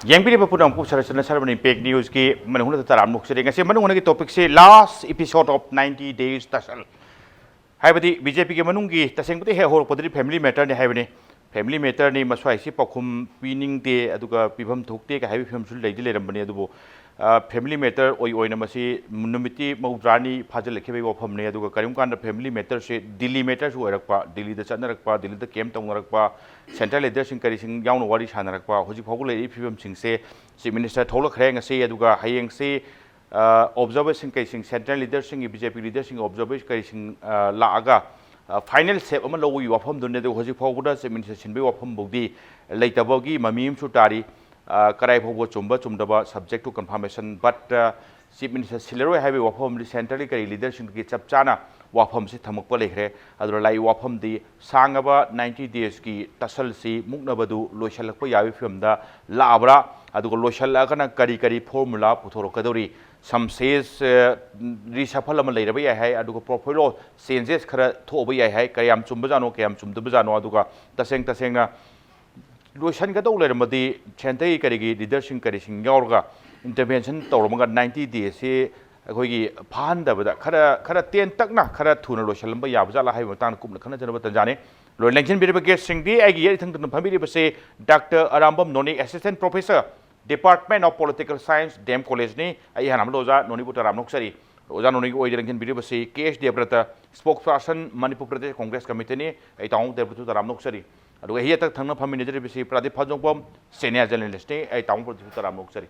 Yang pun ampu Saratchandra Sharma Impact News ki Manung na taram nuk sering kasi Manung na topic se last episode of 90 days TUSSLE. Hai badi BJP ki Manung ki taseng pati he hor podri family matter ni hai bani family matter ni maswai si pakum winning te aduga pibam thukte ka hai film sul leidi le rambani adubo family matter oi na masi numiti maudrani phajal lekhe bai wafam ne aduga karim kan family matter se Delhi matter su orakpa Delhi da chanarakpa Delhi da kem tongnarakpa central leader sing kari sing yaung wari chanarakpa hoji phagu le pibam sing se chief minister tholak khreng se aduga hayeng se observation kai sing central leader sing BJP leader sing observation kai sing laaga final step ama lowi wafam dunne de hoji phagu da chief minister sinbe wafam bogdi leitabagi mamim su tari karai phobo chumba chumdaba subject to confirmation but chief minister silero have wafam centrally kari leadership ki chap chana wafam se thamakpa lekhre adro lai wafam di sangaba 90 days ki TUSSLE si muknabadu loisalakpa yawi film da laabra adugo loisalakana kari formula puthorokadori some says reshuffle ama leiraba yai hai adugo profile changes khara thoba yai hai kayam chumba jano kayam chumdaba jano aduga taseng na loisan ka dole ramadi centai karigi leadership kari sing yaurga intervention tawramaga 90 days se akhoi phandabada khara ten takna khara thuna loisalamba yabjala hai matang kumna khana janaba tanjane loi lengchen biriba guest sing di agi yeri thang phami riba se Dr. Arambam Noni Assistant Professor Department of Political Science Dept College ni ai hanam loja Noni putaram noksari oja Noni oi lengchen biriba se Debabrata Spokesperson Manipur Pradesh Congress Committee ni ai taung Debabrata taram noksari aduga hiya tak thangna phami nejari bisi Pradeep Phanjoubam senior journalist ni ai taung Pradeep taram noksari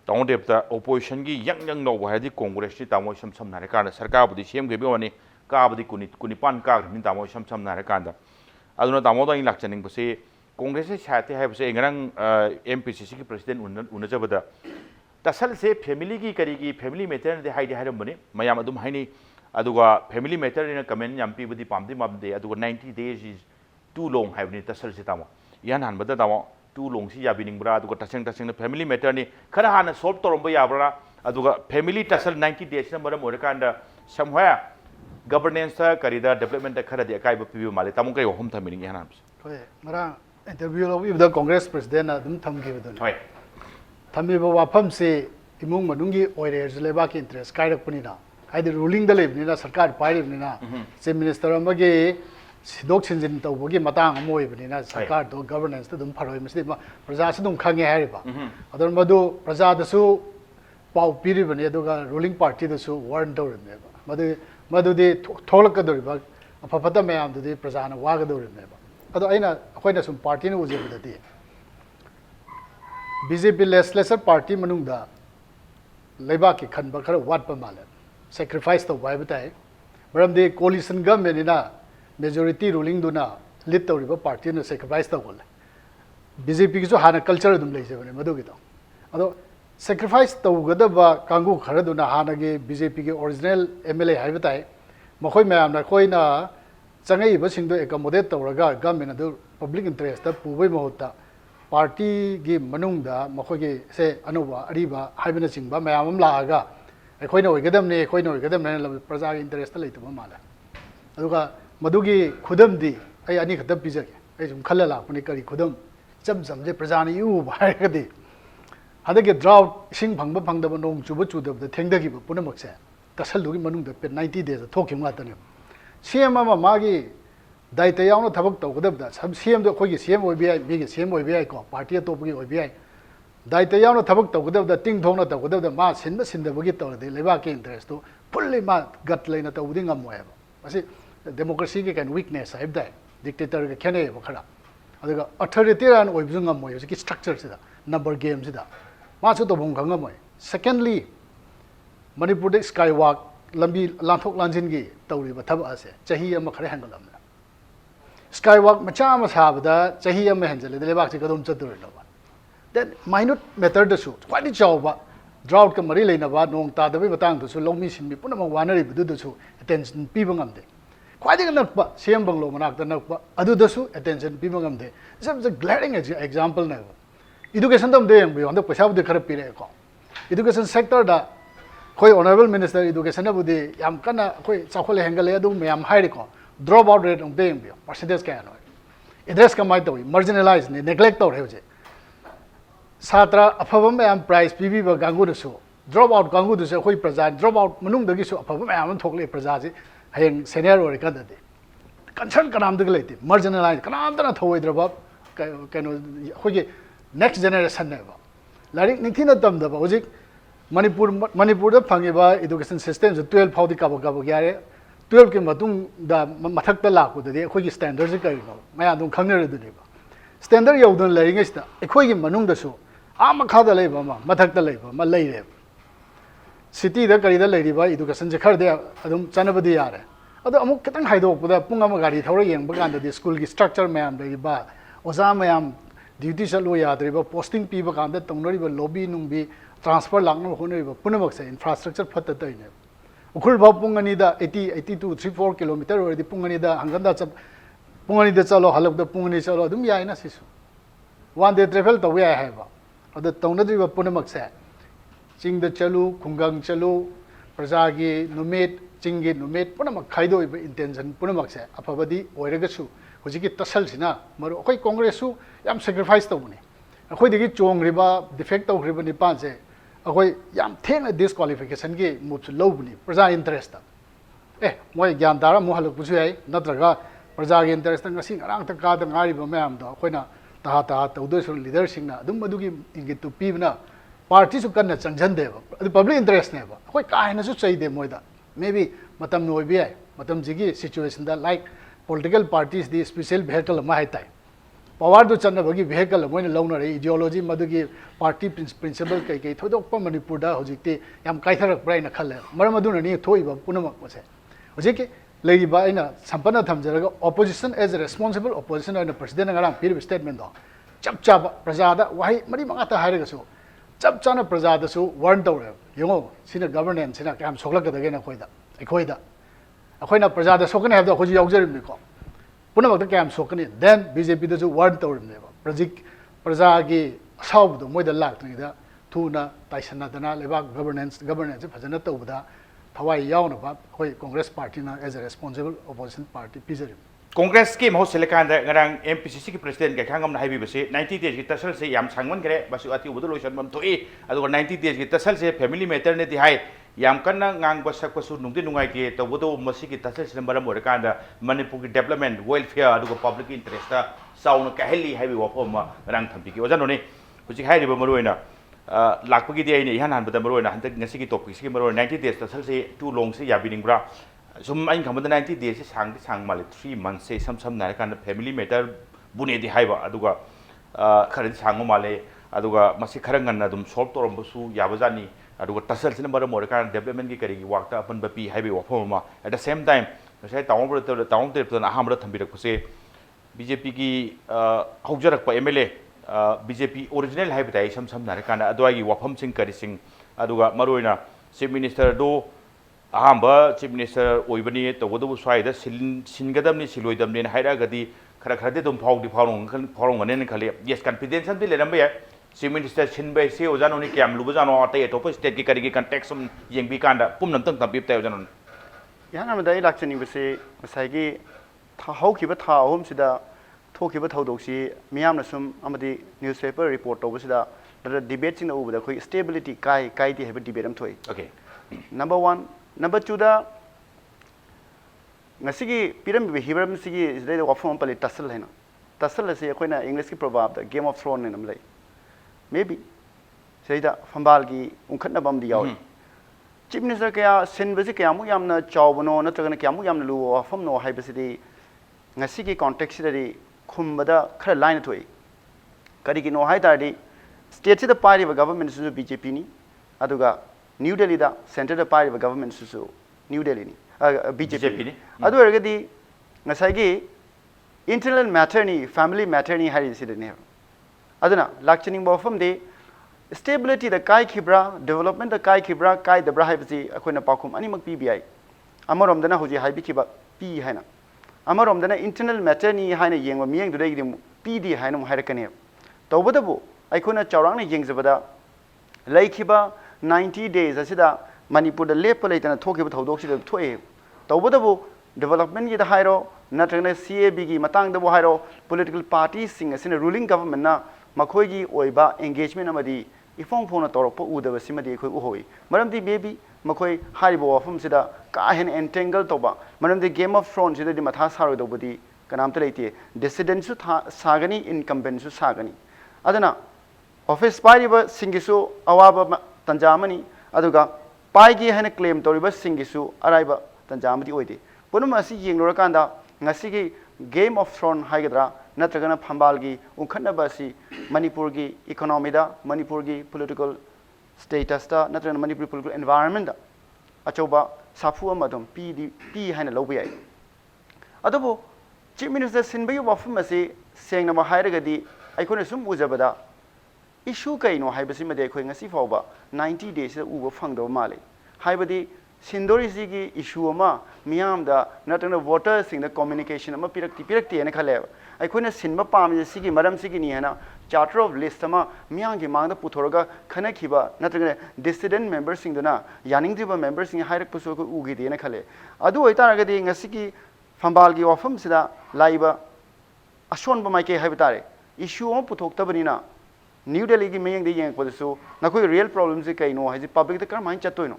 taung Dept opposition gi yang no wa di congress ni taung sam nare kan sarkar budi cm ge biwani ka budi kuni pan ka min taung sam nare kan da aduna taung da in lakchaning bisi congress se chate hai bisi ngarang MPCC ki president unajabada TUSSLE se family ki kari ki family matter de hai ram bani mayam adum haini aduga family matter ni comment yam pi budi pamdi mabde aduga 90 days is too long have ni TUSSLE se tamo yan han bada tamo too long si yabining bra aduga taseng na family matter ni khara hana solve toromba yabra aduga family TUSSLE 90 days na maram orakanda somewhere governance karida development khara de kai bapi male tamo kai hom thamini yan han hoy mara interview lo with the congress president adum thamgi bedon hoy thambi ba wafam se imung manungi oire leba ki interest kai rakpani na haidi ruling da lebni na sarkar pai lebni na chief minister amage sidok chinjin tawbagi matang amoi bani na sarkar do governance to dum pharoi mesti praja se dum khange hai ba adon madu praja da su pau piri bani aduga ruling party da su warn do ne ba madu de tholak ka do ba afafata mayam du de praja na wa ga do ne ba ado aina akoina sum party na uje ba de BJP lesser party manung da leba ki khan ba khara wat pa mala sacrifice to wai batai maram de coalition government ina majority ruling duna lead to riba party na sacrifice to gol BJP ki jo hana culture dum leise bane madu gi to ado sacrifice to gada ba kangu khara duna hana ge BJP ki original MLA hai batai makhoi mayam na khoi na changai ba sing do accommodate to raga government adu public interest ta pubai mahutta party gi manung da makhoi gi se anuba ariba haibana singba mayam am la ga khoi na oigadam ne praja gi interest la ituma mala aduga madugi khudam di ai ani khata pijage ai sum khalla la puni kari khudam cham je praja ni yu ba ga di hadage drought sing phangba phangdaba nong chuba chudab da thengdagi ba punamak se TUSSLE gi manung da 90 days thokim nga tane CM ama magi daita yauna thabak tawgadab da sam CM do khoi gi CM OBI mi gi CM OBI ko party to gi OBI daita yauna thabak tawgadab da ting thongna tawgadab da ma sinda bagi taw de leba ke interest to fully ma gat leina tawdi ngam wa ba asi democracy ke kan weakness haib dai dictator ke khane ba khara adaga authoritarian oibzu ngam moy ki structure sida number game sida ma chu to bong khangam moy secondly manipur de skywalk lambi lanthok lanjin gi tawri ba thaba ase chahi ama khare hangalam skywalk macha ma sabada chahi ama hanjale de lebak chi kadum chadur no ba then minute method da su quite chaw ba drought ka mari leina ba nong ta da bi batang du su longmi simbi puna ma wanari bu du su attention pi bangam de quite nakpa CM banglo manak da nakpa adu da su attention pi bangam de this is a glaring example na education dam de yang bi on da paisa bu de khara pi re ko education sector da khoi honorable minister education bu de yam kana khoi chakhole hengale adu mayam hai ko drop out rate on de percentage ka no address ka mai to marginalized neglect to re je सात्रा अफब मैम प्राइज पीबीब गांगुदसु drop out गांगुदसु अखोई प्रजा drop out मनुंगदगिसु अफब मैम थोकले प्रजासे हयें सीनियर ओरिकददे कंसर्न कनामदग लेते मार्जिनलाइज कनामदना थोइद्रब कनो अखोई नेक्स्ट जनरेशन नेबा लारिक निथिना तमदबा होजिक मणिपुर फंगेबा एजुकेशन सिस्टम 12 फाउदी काबो काबो यारे 12 के मतुंग दा मथक्ता लाकुददे अखोई स्टैंडर्ड से करिनो मया दुम खंगनरदुनेबा स्टैंडर्ड यौदन लेरिंगसिदा अखोई मनुंगदसु आ मखादा लेबा मथक्ता लेबा म लेरे सिटी दा करिदा लेरिबा एजुकेशन से खरदे अदुम चनबदि यारे अदो अमुक खतंग हाइदोकपदा पुंग अमा गाड़ी थौरा येंबा कांददि स्कूल की स्ट्रक्चर मैम लेरिबा ओजा मैम ड्यूटी चलो यादरिबा पोस्टिंग पीबा कांदा तंगनरिबा लॉबी नुंबी ट्रांसफर लांग होनरिबा पुनमक्से इंफ्रास्ट्रक्चर फत्ततैने उखुल भाव पुंगनीदा 82 34 किलोमीटर ओरदि पुंगनीदा हंगंदा चप पुंगनीदा चलो हलबदा पुंगनी चलो अदुम याइना सिसु वन डे ट्रैवल तवे याय हाइबा अद तंगनरिबा पुनमक्से चिंगदा चलो खुंगंग चलो प्रजागी नुमेट चिंगी नुमेट पुनमक खाइदोइबा इंटेंशन पुनमक्से अफबदी ओइरगसु हुजिकी तसलसिना मरु अखोई कांग्रेसु याम सैक्रिफाइस तौबने अखोइदगी चोंगरिबा डिफेक्ट तौगरिबा निपानसे अखोई याम थेंग डिस्क्वालिफिकेशन की मूव लौबनी प्रजा इंटरेस्ट मोय ज्ञान तारा मुहलकपुसु याई नत्रगा प्रजा की interest ngasi ngarang ta ka da ngari ba mayam do akoina ta tawdoi su leader singna adum madugi ingitu pibna party su kanna changjan de ba adu public interest ne ba akoi ka hena su chai de moida maybe matam noi bi ai matam jigi situation da like political parties the special vehicle ma hai tai power do channa bagi vehicle moina launa re ideology madugi party principle kai kai thodok pa manipur da hojikte yam kaitharak brain khalle maram aduna ni thoiba punamak pose hojike लेरिबा आइना संपन्न थमजरगा opposition as a responsible opposition and president ngarang pir statement do chap chap prajada wahi mari mangata hairega su chap chana prajada su warn tawre yongo sina governance sina kam soklak da gena khoida akoina prajada sokane habda khoji yawjarim ni ko punamak da kam sokane then bjp da su warn tawrim ne ba praja gi asawb do moida lak ni da thuna taisana dana leba governance phajana tawda thawai yauna ba khoi congress party na as a responsible opposition party pizari congress ki mo selekan da ngarang MPCC ki president ga khangam na haibi base 90 days ki tasal se yam sangman gare basu ati ubu lotion mam thoi adu 90 days ki tasal se family matter ne di hai yam kanna ngang basak basu nungdi nungai ki to bodo masi ki tasal se maram or kan da manipur ki development welfare adu public interest ta sauna ka heli haibi wa phom rang thampi ki ojan ne huji hai riba maruina lakpagi di ai han han bada maruina han tak ngasi ki topic ki maruina 90 days tasal se too long se yabining bra sum ain khamada 90 days se sang male 3 months se sam na kan family matter bune di haiba aduga khari sango male aduga masi kharangan na dum solve torom busu yabajani aduga tasal sin maram or kan development ki kari work ta apan bapi haibe wa phoma at the same time sai taung te na hamra thambirak puse BJP ki haujarak pa MLA BJP original haibai sam na kan adwai gi wafam sing kari sing aduga maroina chief minister do ahamba chief minister oibani to bodu swai da singadam ni siloidam ni haira gadi khara de dum phawrong ne khali yes confidence bi leram ba chief minister sinbai se ojano ni kyam lu bajano atai top state ki kari ki context sum yengbi kanda pum nam tang tabip tai ojano yana ma dai lakchani base masai gi tha hau ki ba tha hom sida thokiba thodoksi miyam na sum amadi newspaper report to basida the debate sing over the stability kai di have debate am thoi okay number 1 number 2 da ngasigi piram be hiram sigi is the wafam pali tussle hai na tussle se koina english ki proverb the game of thrones nam lai maybe seida fambal gi unkhatna bam di yaw chief minister kaya sin basi kaya mu yamna chawbono na tragana kaya mu yamna lu wafam no hai basidi ngasigi context da खुम्बदा खर line थोई करिगिनो हाय तारदी state से the party व government सु BJP नि अदुगा new Delhi दा centre the party व government सु new Delhi नि बीजेपी नि अदु अरगदी ngasai internal matter ni family matter ni hari si ne aduna lakchining bo fam de stability the kai khibra development the kai khibra kai the bra haibsi akoina pakhum ani mak pbi amarom dana hoji haibi khiba pi haina amarom dana internal matter ni haina yengwa miyeng du dai pd haina mu hairakane tawbadabu aikona chawrang na yengjabada laikhiba 90 days asida manipur da lepa leitana thokiba thodok si thoi tawbadabu development gi da hairo natrana cab gi matang da bo hairo political parties sing asina ruling government na ꯃꯈꯣꯏꯒꯤ ꯑꯣꯏꯕ engagement ꯑꯃꯗꯤ ꯏꯐꯣꯡ ꯐꯣꯡꯅ ꯇꯧꯔꯛꯄ ꯎꯗꯕꯁꯤꯃꯗꯤ ꯑꯩꯈꯣꯏ ꯎꯍꯧꯏ ꯃꯔꯝꯗꯤ maybe ꯃꯈꯣꯏ ꯍꯥꯏꯔꯤꯕ ꯋꯥꯐꯝꯁꯤꯗ ꯀꯥ ꯍꯦꯟꯅ entangle ꯇꯧꯕ ꯃꯔꯝꯗꯤ ꯒꯦꯝ ꯑꯣꯐ ꯊ꯭ꯔꯣꯟꯁꯤꯗꯗꯤ ꯃꯊꯥ ꯁꯥꯔꯣꯏꯗꯧꯕꯗꯤ ꯀꯅꯥꯝꯇ ꯂꯩꯇꯦ ꯗꯤꯁꯤꯗꯦꯟꯁꯨ ꯁꯥꯒꯅꯤ ꯏꯟꯀꯝꯕꯦꯟꯁꯨ ꯁꯥꯒꯅꯤ ꯑꯗꯨꯅ ऑफिस पाइब सिंगिसु अवाब तंजामनी अदुगा पाइगे हैन क्लेम तौरिब सिंगिसु अराइब तंजामदी ओइदे पुनम असि येंगलोरकांदा ngasiगी गेम ऑफ थ्रोन हाइगद्रा नत्रगना फंबालगी उखनबसी मणिपुरगी इकोनॉमीदा मणिपुरगी पॉलिटिकल स्टेटसता नत्रगना मणिपुर पॉलिटिकल एनवायरनमेंट अचौबा साफु अमदम पी हैन लौबे याय अदबो चीफ मिनिस्टर सिनबगी वफम असि सेंगनमा हाइरगदी अइखोने सुम उजबदा issue kaino haibasi made khoi ngasi fawba 90 days da uba phangdo male haibadi sindori si gi issue ama miyam da natana voters sing da communication ama pirakti ena khale ai khoina sinba pam si gi maram si gi ni hana charter of list ama miyam gi mang da puthoroga khana khiba natana dissident members sing da na yaning diba members sing hairak puso ko ugi de ena khale adu oitara ga di ngasi gi phambal gi wafam sida laiba ashon ba mai ke haibitare issue ama puthok tabani na New Delhi की मेयंग दे young पदसु ना कोई real problem से कहीं no है जी public तो कर mine चतुई no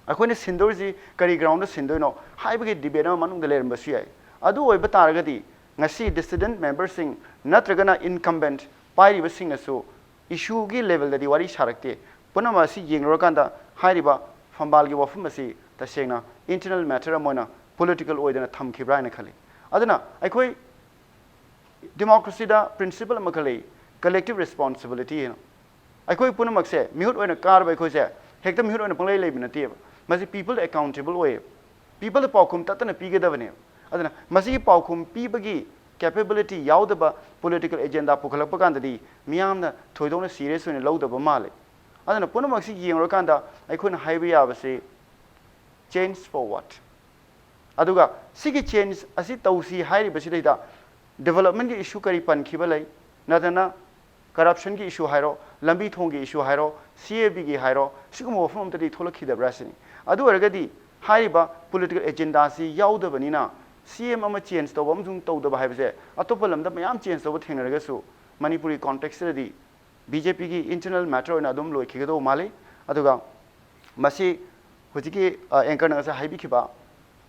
अकोई ने सिंदूर जी करी ground सिंदूर नो हाई बगे debate में मनुंग दलेर बसी है अदु वही बता रहा थी ngasi dissident member सिंग न तरगना incumbent पाई रिब सिंग असु issue की level दे दिवारी शारकते पुनः मासी यंग रोकांदा हाई रिबा फंबाल की वफम मसी तसेंगना internal matter अमोना political ओइदे ना थम खिब्राय न खले अदना अकोई democracy दा principle मखले collective responsibility है अखोई पुनमक से मिहुत ओइना कार बाय खोसे हेक्ता मिहुत ओइना पंगलै लेबिना ते मसी people accountable ओए people पाउखुम ततना पीगदबने अदना मसी पाउखुम पीबगी capability याउदबा political agenda पुखलप कांददी मियामना थोइदोना serious ओइना लौदबा माले अदना पुनमक से येंगरो कांदा अखोइना हाइबे याबसे change for what अदुगा सिगी change असि तौसी हाइरिबसिदैदा development की issue करी पनखिबलै नदना corruption की issue हाइरो लंबी थोंग की issue हाइरो CAB की हाइरो सिगुम वफम तदी थोलखिदब्रा सिनी अदु अरगदी हाइबा political agenda सी याउदबनिना CM अमा change तौब अमजुंग तौदब हाइबसे अतोप लमदा मयाम change तौब थेंगरगसु मणिपुरी context रदी BJP की internal matter ओइना अदुम लोइखिगदो माले अदुगा मसी हुजिकी एंकर नगसा हाइबिखिबा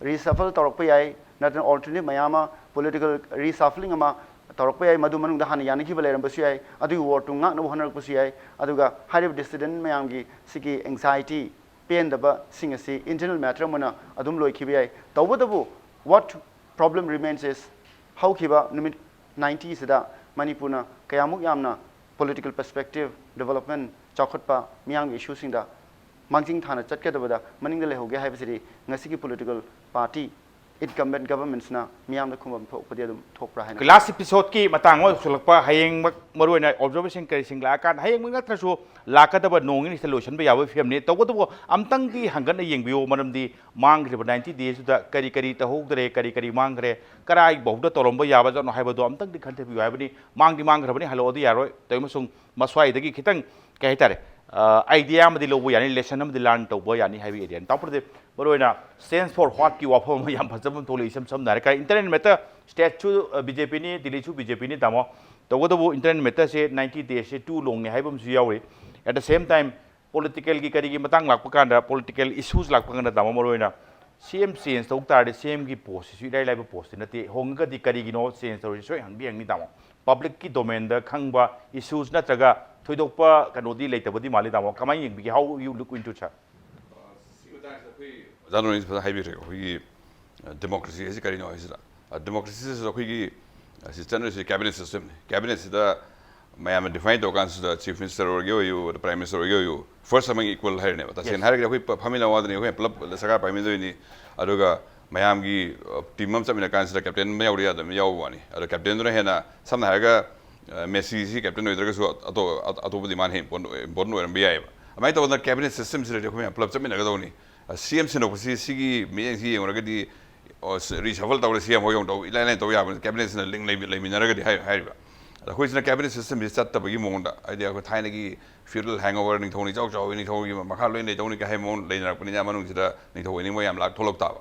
reshuffle तौरप याय नदन alternate मयामा political reshuffling अमा तौरप याय मधु मनुंग हानि यानखिब लेरंबसु याय अदु वोट टुंगा न हनरपसु याय अदुगा हाइब डिसिडेंट मयामगी सिगी एंजाइटी पेन दबा सिंगसी इंटरनल मैटर मना अदुम लोइखिब याय तौबदबु what problem remains is how खिबा निमिट 90 सिदा मणिपुरना कयामुक यामना पॉलिटिकल पर्सपेक्टिव डेवलपमेंट चौखटपा मियांग इशू सिंगदा मांगजिंग थाना चटकेदबदा मनिंग लेहोगे हाइबसिरी ngasi political party incumbent governments na miyam da khumam thokpadi adum thokpra haina last episode ki matang mo sulakpa hayeng maruina observation kari singla kan hayeng manga trasu lakadaba nong ni solution ba yawe film ni tawgo amtang di hangan na yengbiyo manamdi mang riba 90 days da kari ta hogdre kari mangre karai bohda toromba yaba jano haibado amtang di khante bi haibani mang di mang rabani halo di yaroi toimasung maswai dagi khitang kai tare idea amadi lobo yani lesson amadi learn tawbo yani haibi area tapurde बरोइना sense for what की वाफम याम फजम थोले इसम सम नारे का internet Meta statue BJP ने दिल्ली चू BJP ने तामो तगोदबो internet Meta से 90 डेज से टू लोंग ने हाइबम सु यावरी at the same time political की करी की मतंग लाक पकांदा पॉलिटिकल इश्यूज लाक पकांदा तामो बरोइना सीएम चेंज तौक तारे सीएम की पोस्ट सु इलाई लाइब पोस्ट नते होंगा दि करी गिनो चेंज तौरी सोय हंबी हंगनी तामो पब्लिक की डोमेन दा खंगबा इश्यूज नत्रगा थोइदोकपा कनोदी लेतबदी माली तामो कमाई young how you look into चा जानोनी हाइबे हुई डेमोक्रेसी है कहीं डेमोक्रेसी से अखोई चनसे कैबिनेट सिस्टम मैम डिफाइन तौर चीफ मिनिस्टर हो प्राइम मिनिस्टर हो फर्स्ट समय इक्वल है तसें फमीना वादने पुलप सरकार पाइमेदनी मैम की टीम चमीन कैप्टन यानी कैप्टन हेना सामने मेसी कैप्टन होद्रगू अतोप डिमांड हे इम्पोर्टेंट होरम याय अमाय तौर कैबिनेट सिस्टम से पुलप चमीनगदनी CM सिनोपसी सिगी मेयंग सी येंगरगदी रिशफल तौर CM होयों तौ इलाइन तौ याब कैबिनेट सिना लिंक लेमिनरगदी हाइबा अखोइसिना कैबिनेट सिस्टम बि चत्तबगी मोंदा आइडिया को थाइनगी फ्यूडल हैंगओवर निं थौनि चाउ चाउ नि थौगी मखा लोइन दे तौनि का है मोन लेनरपनि या मनुंग सिदा नि थौनि मो याम लाक थोलक ताबा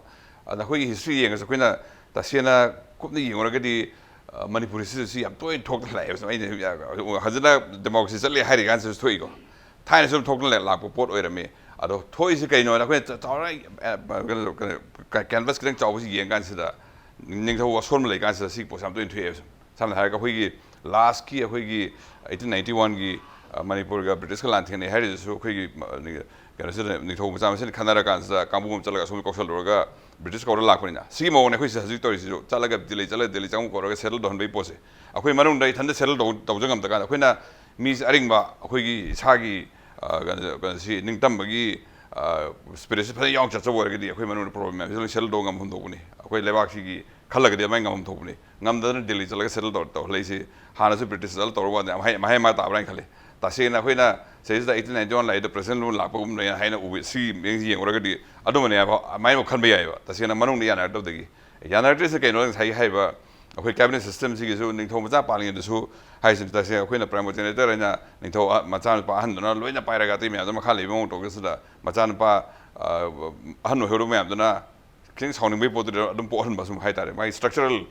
अदा खोइ हिस्ट्री येंग सखोइना तसेना कुपनि येंगरगदी Manipur si yam toy thok la ya mai hazana democracy chali hai ri gan se thoi ko thai sum thok la la pot oirame ado thoi si kai no na khoi chawrai canvas kring chaw si yeng gan se da ning tho wasol lai gan se si po sam toy thoi sam ha ka khoi gi last ki khoi gi 1891 gi Manipur ga British ka lan thene hai su khoi gi cái này mình thâu một trăm khán giả kan sa kamu chal ga sum koksal roga British ko la khoni na si mo ne khoi sa ji tori si chal ga Delhi chang ko roga settle don bei pose akhoi manung dai thand settle do jangam ta ka akhoi na mi aring ba akhoi gi sa gi ga si ning tam ba gi spirit se phai yong cha chaw ga di akhoi manung problem me settle do ngam hum do ni akhoi lebak si gi khal ga di mai ngam thop ni ngam da Delhi chal ga settle do lei si hana su British dal tor wa mai ma ta bran khale ta se na khoi na says the 1891 like the president lu la pum ne haina u si meng yeng ora gadi adu ne ba mai mo khan be ya ba ta se na manung ni yana do de yana tre se ke no sai hai ba akhoi cabinet system si gi su ning thom cha pa ling de su hai sin ta se akhoi na prime minister na ning tho ma cha pa han na loina pai ra ga ti me ma kha le mo to ge su da ma cha pa han no hero me am na king sounding be po de adum po han ba sum hai ta re mai structural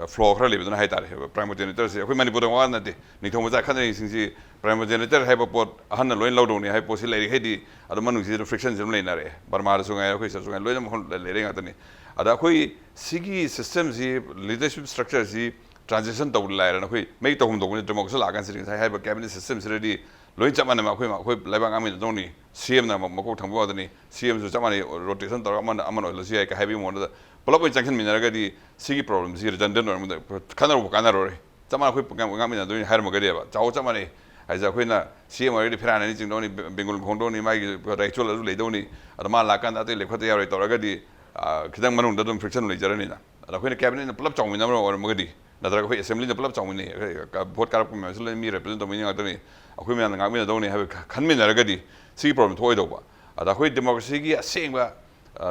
flaw khra le bidna hai ta re prime minister se akhoi Manipur wa na de ning thom cha khan ni sing si prime minister hai ba pot han loin lo do ni hai po si le he di adu manung si friction jam le na re barma su ngai akhoi sa su ngai loin mo le re nga ta ni ada akhoi sigi system si leadership structure si transition to la ra na khoi mai to hum do ni democracy la kan si hai ba cabinet system si ready loin chama na ma khoi laibang ami do ni CM na ma ko thang bo da ni CM su chama ni rotation to amano lo si hai ka heavy mo da pulap in junction min ga di sigi problem si redundant or mo kanaro re chama khoi ngam mi na do ni har mo ga de ba chaw chama ni ai za khoi na CM already phira na ni jing do ni bengal khong do ni mai actual le do ni adama la kan da te le khot ya re to ga di khidang manung da dum friction le jar ni na da khoi na cabinet na pulap chaw mi na or mo ga di na da khoi assembly na pulap chaw mi ni ka vote karap ko ma so le mi represent do mi nga do ni akhoi mi na ngam mi na do ni ha khan mi na ga di sigi problem thoi do ba da khoi democracy gi aseng ba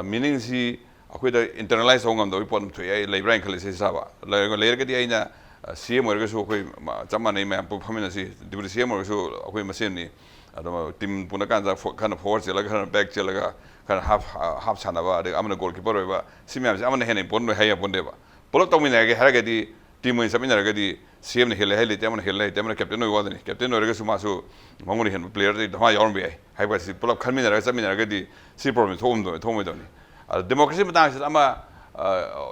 meaning si akhoi da internalize ho ngam do ipon thoi ai le brain khale se sa ba le ga di ai na CM or so khoi chama nei ma performance si deputy CM or so akhoi machine ni adama team puna kan za kind of force la kan back chela ga kan half chana ba de amna goalkeeper ba simya amna hene pon hai ya pon de ba polo to min ga har ga di team in sabina ga di CM ne hele te amna hele te amna captain no wa ni captain no ga su ma su mangoni hen player de ha yawn be hai ba si polo khan min ga sabina ga di si problem thom do ni democracy ma dang ama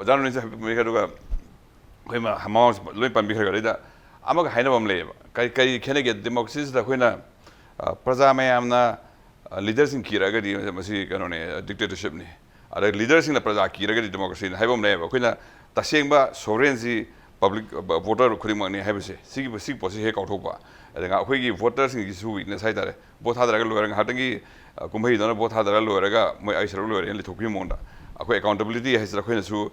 janu ni sa me ga do khoi ma hamaus loi pan bi khar ga da ama ga haina bam le kai khene ge democracy da khoi na praja me amna leaders in kira ga di masi kano ne dictatorship ni ara leaders in praja kira ga di democracy hai bam le khoi na taseng ba sovereignty public voter khuri ma ni hai bse sig posi he kaw thok ba da khoi gi voters in gi su weakness hai da re bo tha da ga lo ga ha tangi kumbai da bo tha da lo ga moi ai sero lo re le thokpi mo da khoi accountability hai sa khoi na su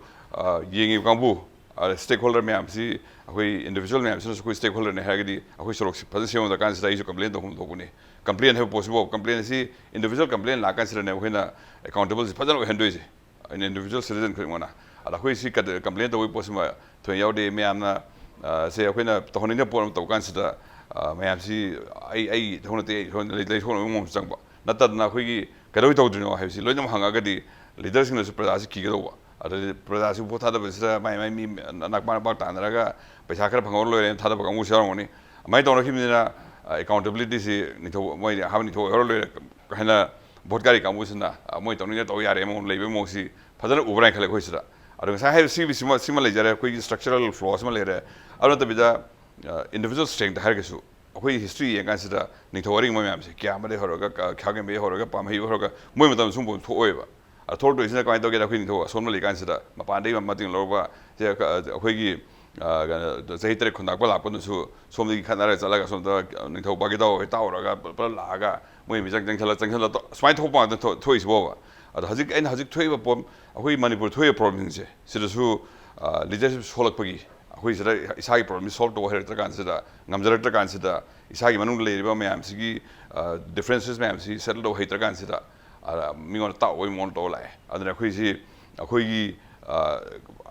yengi kambu stakeholder me amsi akhoi individual me amsi so stakeholder ne hagidi akhoi sorok position da kan sai complaint do ko ni complaint have possible complaint si individual complaint la kan sira ne hoina accountable si fajan handle si an individual citizen ko ngona ala khoi si ka complaint do possible to yaw de me amna se akhoi na to honin po to kan sida me amsi ai thona te le thona mo sang ba natad na khoi gi kadoi to dino ha si loinam hanga ga di leaders ne su prada si ki ga do ba ada Pradesh bu thada besra mai mi nak ma ba tan raga paisa khar phangor lo re thada ba ngu sar ngoni mai to rakhi mina accountability si ni tho moi ha ni tho ro lo kana vote gari kamu sna moi to ni to ya re mo leibe mo si phadana ubrai khale khoi sra adu sa ha si sima le jare koi structural flaws ma le re adu ta bida individual strength har ge su koi history yang kan sra ni tho ring mo am si kya ma de horo ga kha ge me horo ga pa mai horo ga moi ma tam sum bo tho oi ba thol to isna kai to ge da khoi tho son ma le kan sida ma pa dei ma ting lo ba je khoi gi sei tere khondak ba la pon su som di khana ra chala ga som da ning tho ba ge da ta ora ga pa la ga moi mi jang jang khala to swai tho ba tho is bo ba ada hajik en hajik thoi ba pom khoi Manipur thoi problem je sida su leadership solak pagi khoi sida isagi problem solve to her ta kan sida ngamjar ta kan sida isagi manung le ba me am sigi differences me am si settle do heitra kan sida mi ngon ta oi mon to lai adra khoi si khoi gi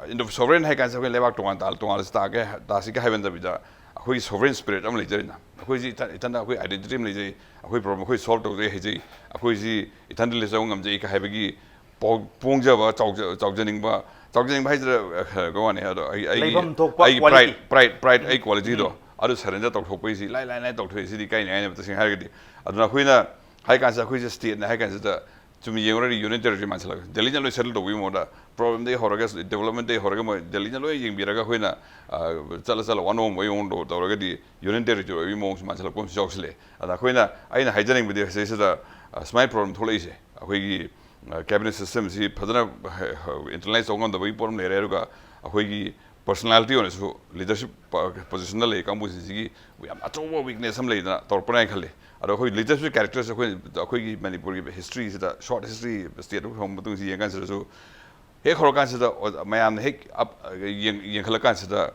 in the sovereign hai kan sa lebak to an sta ke ta si ka haven da bida khoi sovereign spirit am le jerina khoi ji itan da khoi identity am le ji khoi problem khoi solve to he ji khoi ji itan le sa ngam ji ka have gi pongja ba chau janing ba ꯇꯧꯖꯅꯤꯡꯕ ꯍꯥꯏꯁꯤꯗ ꯀꯩꯅꯣꯅꯦ ꯑꯗꯣ ꯂꯩꯐꯝ ꯊꯣꯛꯄ pride ꯑꯩ ꯀ꯭ꯋꯥꯂꯤꯇꯤꯗꯣ ꯑꯗꯨ surrender ꯇꯧꯊꯣꯛꯄꯩꯁꯤ ꯂꯥꯏ ꯇꯧꯊꯣꯛꯏꯁꯤꯗꯤ ꯀꯩꯅꯤ ꯍꯥꯏꯅ ꯇꯁꯦꯡꯅ ꯍꯥꯏꯔꯒꯗꯤ ꯑꯗꯨꯅ ꯑꯩꯈꯣꯏꯅ ꯍꯥꯏ ꯀꯥꯟꯁꯤꯗ ꯑꯩꯈꯣꯏꯁꯦ ꯁ꯭ꯇꯦꯠꯅ ꯍꯥꯏ ꯀꯥꯟꯁꯤꯗ ꯆꯨꯝ ꯌꯦꯡꯉꯨꯔꯗꯤ ꯌꯨꯅꯤꯌꯟ ꯇꯦꯔꯤꯇꯣꯔꯤ ꯃꯥꯟꯁꯤꯜꯂꯛ ꯗꯦꯜꯂꯤꯅ ꯂꯣꯏ ꯁꯦꯇꯜ ꯇꯧꯕꯒꯤ ꯃꯑꯣꯡꯗ ꯄ꯭ꯔꯣꯕ꯭ꯂꯦꯝꯗꯒꯤ ꯍꯧꯔꯒ ꯗꯦꯕꯂꯞꯃꯦꯟꯇꯒꯤ ꯍꯧꯔꯒ ꯃꯣꯏ ꯗꯦꯜꯂꯤꯅ ꯂꯣꯏ ꯌꯦꯡꯕꯤꯔꯒ ꯑꯩꯈꯣꯏꯅ ꯆꯠꯂ ꯋꯥꯅꯣꯝꯕꯒꯤ ꯃꯑꯣꯡꯗꯣ ꯇꯧꯔꯒꯗꯤ ꯌꯨꯅꯤꯌꯟ ꯇꯦꯔꯤꯇꯣꯔꯤ ꯑꯣꯏꯕꯒꯤ ꯃꯑꯣꯡꯁꯨ ꯃꯥꯟꯁꯤꯜꯂꯛꯄ ꯑꯃꯁꯨ ꯌꯥꯎꯁꯤꯜꯂꯛꯑꯦ ꯑꯗ ꯑꯩꯅ ꯍꯥꯏꯖꯅꯤꯡꯕꯗꯤ ꯁꯤꯗꯩꯁꯤꯗ ꯁꯨꯃꯥꯏꯅ ꯄ꯭ꯔꯣꯕ꯭ꯂꯦꯝ ꯊꯣꯛꯂꯛꯏꯁꯦ ꯑꯩꯈꯣꯏꯒꯤ ꯀꯦꯕꯤꯅꯦꯠ ꯁꯤꯁꯇꯦꯝꯁꯤ ꯐꯖꯅ ꯏꯟꯇꯔꯅꯦꯂꯥꯏꯁ ꯇꯧꯕ ꯉꯝꯗꯕꯒꯤ ꯄ꯭ꯔꯣꯕ꯭ꯂꯦꯝ ꯂꯩꯔꯦ ꯑꯗꯨꯒ ꯑꯩꯈꯣꯏꯒꯤ ꯄꯔꯁꯣꯅꯦꯂꯤꯇꯤ ꯑꯣꯏꯅꯁꯨ ꯂꯤꯗꯔꯁꯤꯞ ꯄꯣꯖꯤꯁꯟꯗ ꯂꯩ ꯀꯥꯡꯕꯨꯁꯤꯡꯁꯤꯒꯤ ꯌꯥꯝ ꯑꯆꯧꯕ ꯋꯤꯛꯅꯦꯁ ꯑꯃ ꯂꯩꯗꯅ ꯇꯧꯔꯛꯄꯅ ꯍꯥꯏꯅ ꯈꯜꯂꯤ ꯑꯗꯣ ꯑꯩꯈꯣꯏ ꯂꯤꯗꯔꯁꯤꯞ ꯀꯦꯔꯦꯛꯇꯔꯁꯦ ꯑꯩꯈꯣꯏꯒꯤ ꯃꯅꯤꯄꯨꯔꯒꯤ ꯍꯤꯁꯇ꯭ꯔꯤꯁꯤꯗ ꯁꯣꯔꯠ ꯍꯤꯁꯇ꯭ꯔꯤ ꯁ꯭ꯇꯦꯠ ꯑꯣꯐ ꯃꯇꯨꯡꯁꯤ ꯌꯦꯡꯀꯥꯟꯁꯤꯗꯁꯨ ꯍꯦꯛ ꯍꯧꯔꯀꯥꯟꯁꯤꯗ ꯃꯌꯥꯝꯅ ꯍꯦꯛ ꯌꯦꯡꯈꯠꯂꯀꯥꯟꯁꯤꯗ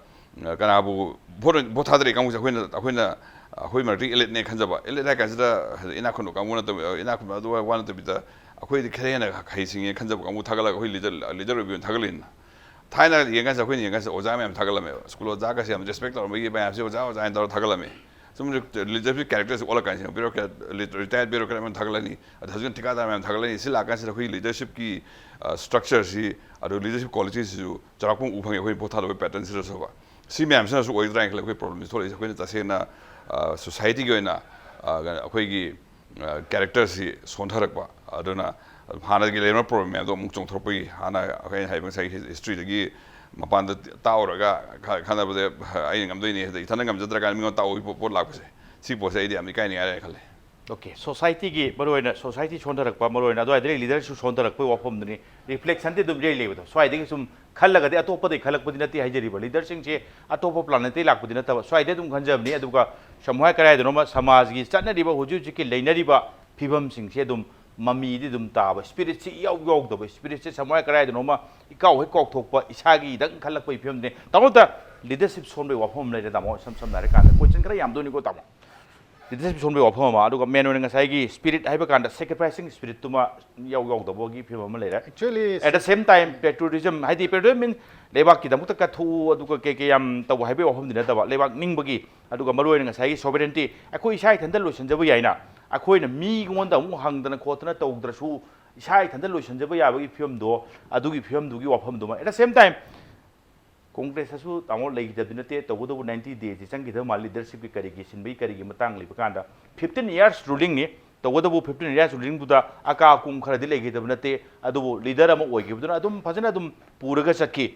ꯀꯅꯥꯕꯨ ꯚꯣꯠ ꯊꯥꯗꯔꯛꯏ ꯀꯥꯡꯕꯨꯁꯦ ꯑꯩꯈꯣꯏ ꯃꯔꯛꯇ ꯏꯂꯤꯠꯅꯦ ꯈꯟꯖꯕ ꯏꯂꯤꯠ ꯍꯥꯏ ꯀꯥꯟꯁꯤꯗ ꯏꯅꯥꯛ ꯈꯨꯟꯕ ꯀꯥꯡꯕꯨ ꯅꯠꯇꯕ ꯏꯅꯥꯛ ꯈꯨꯟꯕ ꯑꯗꯨ ꯋꯥ ꯅꯠꯇꯕꯤꯗ ꯑꯩꯈꯣꯏꯗꯤ ꯈꯔ ꯍꯦꯟꯅ ꯍꯩꯁꯤꯡꯉꯦ ꯈꯟꯖꯕ ꯀꯥꯡꯕꯨ ꯊꯥꯒꯠꯂꯒ ꯑꯩꯈꯣ ꯂꯤꯗꯔ ꯑꯣꯏꯕ ꯑꯣꯏꯅ ꯊꯥꯒꯠꯂꯛꯏꯅ ꯊꯥꯏꯅ ꯌꯦꯡꯀꯥꯟꯁꯤꯗ ꯑꯩꯈꯣꯏꯅ ꯌꯦꯡꯀꯥꯟꯁꯤꯗ ꯑꯣꯖꯥ ꯃꯌꯥꯝ ꯊꯥꯒꯠꯂꯝꯃꯦꯕ ꯁ꯭ꯀꯨꯜ ꯑꯣꯖꯥꯒꯁꯦ ꯌꯥꯝ ꯔꯦꯁꯄꯦꯛ ꯇꯧꯔꯝꯕꯒꯤ ꯃꯌꯥꯝꯁꯦ ꯑꯣꯖꯥ ꯍꯥꯏꯅ ꯇꯧꯔꯒ ꯊꯥꯒꯠꯂꯝꯃꯦ ꯁꯨꯝ ꯂꯤꯗꯔꯁꯤꯞ ꯀꯦꯔꯦꯛꯇꯔꯁꯤ ꯑꯣꯜꯂꯀꯥꯟꯁꯤꯗ ꯔꯤꯇꯥꯌꯔ ꯕ꯭ꯌꯨꯔꯣꯀ꯭ꯔꯦꯠ ꯑꯃ ꯊꯥꯒꯠꯂꯅꯤ ꯑꯗ ꯍꯧꯖꯤꯛꯅ ꯊꯤꯀꯥꯗꯥꯔ ꯃꯌꯥꯝ ꯊꯥꯒꯠꯂꯅꯤ ꯁꯤ ꯂꯥꯛꯀꯥꯟꯁꯤꯗ ꯑꯩꯈꯣꯏꯒꯤ ꯂꯤꯗꯔꯁꯤꯞꯀꯤ ꯁ꯭ꯇ꯭ꯔꯛꯆꯔꯁꯤ ꯑꯗꯨ ꯂꯤꯗꯔꯁꯤꯞ ꯀ꯭ꯋꯥꯂꯤꯇꯤꯁꯤꯁꯨ ꯆꯥꯎꯔꯥꯛꯄ ꯎ ꯐꯪꯉꯦ ꯑꯩꯈꯣꯏ ꯚꯣꯠ ꯊꯥꯗꯕꯒꯤ ꯄꯦꯇꯔꯟꯁꯤꯗꯁꯨꯕ ꯁꯤ ꯃꯌꯥꯝꯁꯤꯅꯁꯨ ꯑꯣꯏꯒꯗ꯭ꯔꯥ ꯍꯥꯏꯅ ꯈꯜꯂꯤ ꯑꯩꯈꯣꯏ ꯄ꯭ꯔꯣꯕ꯭ꯂꯦꯝꯁꯤ ꯊꯣꯛꯂꯛꯏꯁꯦ ꯑꯩꯈꯣꯏꯅ ꯇꯁꯦꯡꯅ ꯁꯣꯁꯥꯏꯇꯤꯒꯤ ꯑꯣꯏꯅ ꯑꯩꯈꯣꯏꯒꯤ ꯀꯦꯔꯦꯛꯇꯔꯁꯤ ꯁꯣꯟꯊꯔꯛꯄ ꯑꯗꯨꯅ ꯍꯥꯟꯅꯒꯤ ꯂꯩꯔꯝꯕ ꯄ꯭ꯔꯣꯕ꯭ꯂꯦꯝ ꯃꯌꯥꯝꯗꯣ ꯑꯃꯨꯛ ꯆꯣꯡꯊꯣꯔꯛꯄꯒꯤ ꯍꯥꯟꯅ ꯑꯩꯈꯣꯏꯅ ꯍꯥꯏꯕ ꯉꯁꯥꯏꯒꯤ ꯍꯤꯁꯇ꯭ꯔꯤꯗꯒꯤ ꯃꯄꯥꯟꯗ ꯇꯥꯎꯔꯒ ꯈꯟꯅꯕꯗ ꯑꯩꯅ ꯉꯝꯗꯣꯏꯅꯤ ꯑꯗ ꯏꯊꯟꯗ ꯉꯝꯖꯗ꯭ꯔꯀꯥꯟꯗ ꯃꯤꯉꯣꯟꯗ ꯇꯥꯎꯕꯒꯤ ꯄꯣꯠ ꯂꯥꯛꯄꯁꯦ ꯁꯤ ꯄꯣꯠꯁꯦ ꯑꯩꯗꯤ ꯌꯥꯝ ꯏꯀꯥꯏꯅꯤꯡꯉꯥꯏ ꯈꯜꯂꯦ ओके सोसाइटी की मरोइना सोसाइटी सोंदरक्पा मरोइना अदवाइदे लीडरसु सोंदरक्पा वाफमदनी रिफ्लेक्शन दे दुम लेबदो स्वाइदे सुम खल्लगदे अतोपदे खलकपदि नति हाइजरिबा लीडरसिंग से अतोप प्लानेटै लाकपदि नतबा स्वाइदे दुम खंजबनी अदुगा समहाय करायदनोमा समाज की चटनरिबा हुजु की लेनरिबा फिबम सिंग से दुम ममीदी दुम ताबा स्पिरिट से याव स्पिरिट से समहाय करायदनोमा इकाव हे कौथोकपा इसागी दंग खलकपा फिबमने तमोता लीडरशिप सोनबे वाफम लेरे तामो सम नारे कान क्वेश्चन खरा यामदोनिको तामो लीडरशिप सोनबे वाफम मा अदुगा मेन ओने ngसाइगी स्पिरिट हाइबा कांदा सैक्रिफाइसिंग स्पिरिट तुमा याव फिबम लेरे actually at the same time patriotism haidi patriotism mean lebak ki damuta ka thu aduga ke yam taw haibe wahum dina taba lebak ningbagi aduga maroi ngasai sovereignty akoi isai thandal loisanjaba yaina akoi na mi ngonda mu hangdana khotna tawdrasu isai thandal loisanjaba yabagi film do adugi film dugi wafam do at the same time Congress asu tamo legislative nate tawudu 90 days changi da mal leadership ki karigi sinbai karigi matang liba kanda 15 years ruling ni tawudu 15 years ruling duda aka kum kharadi legislative nate adu leader ama oigibduna adum fajana adum puraga satki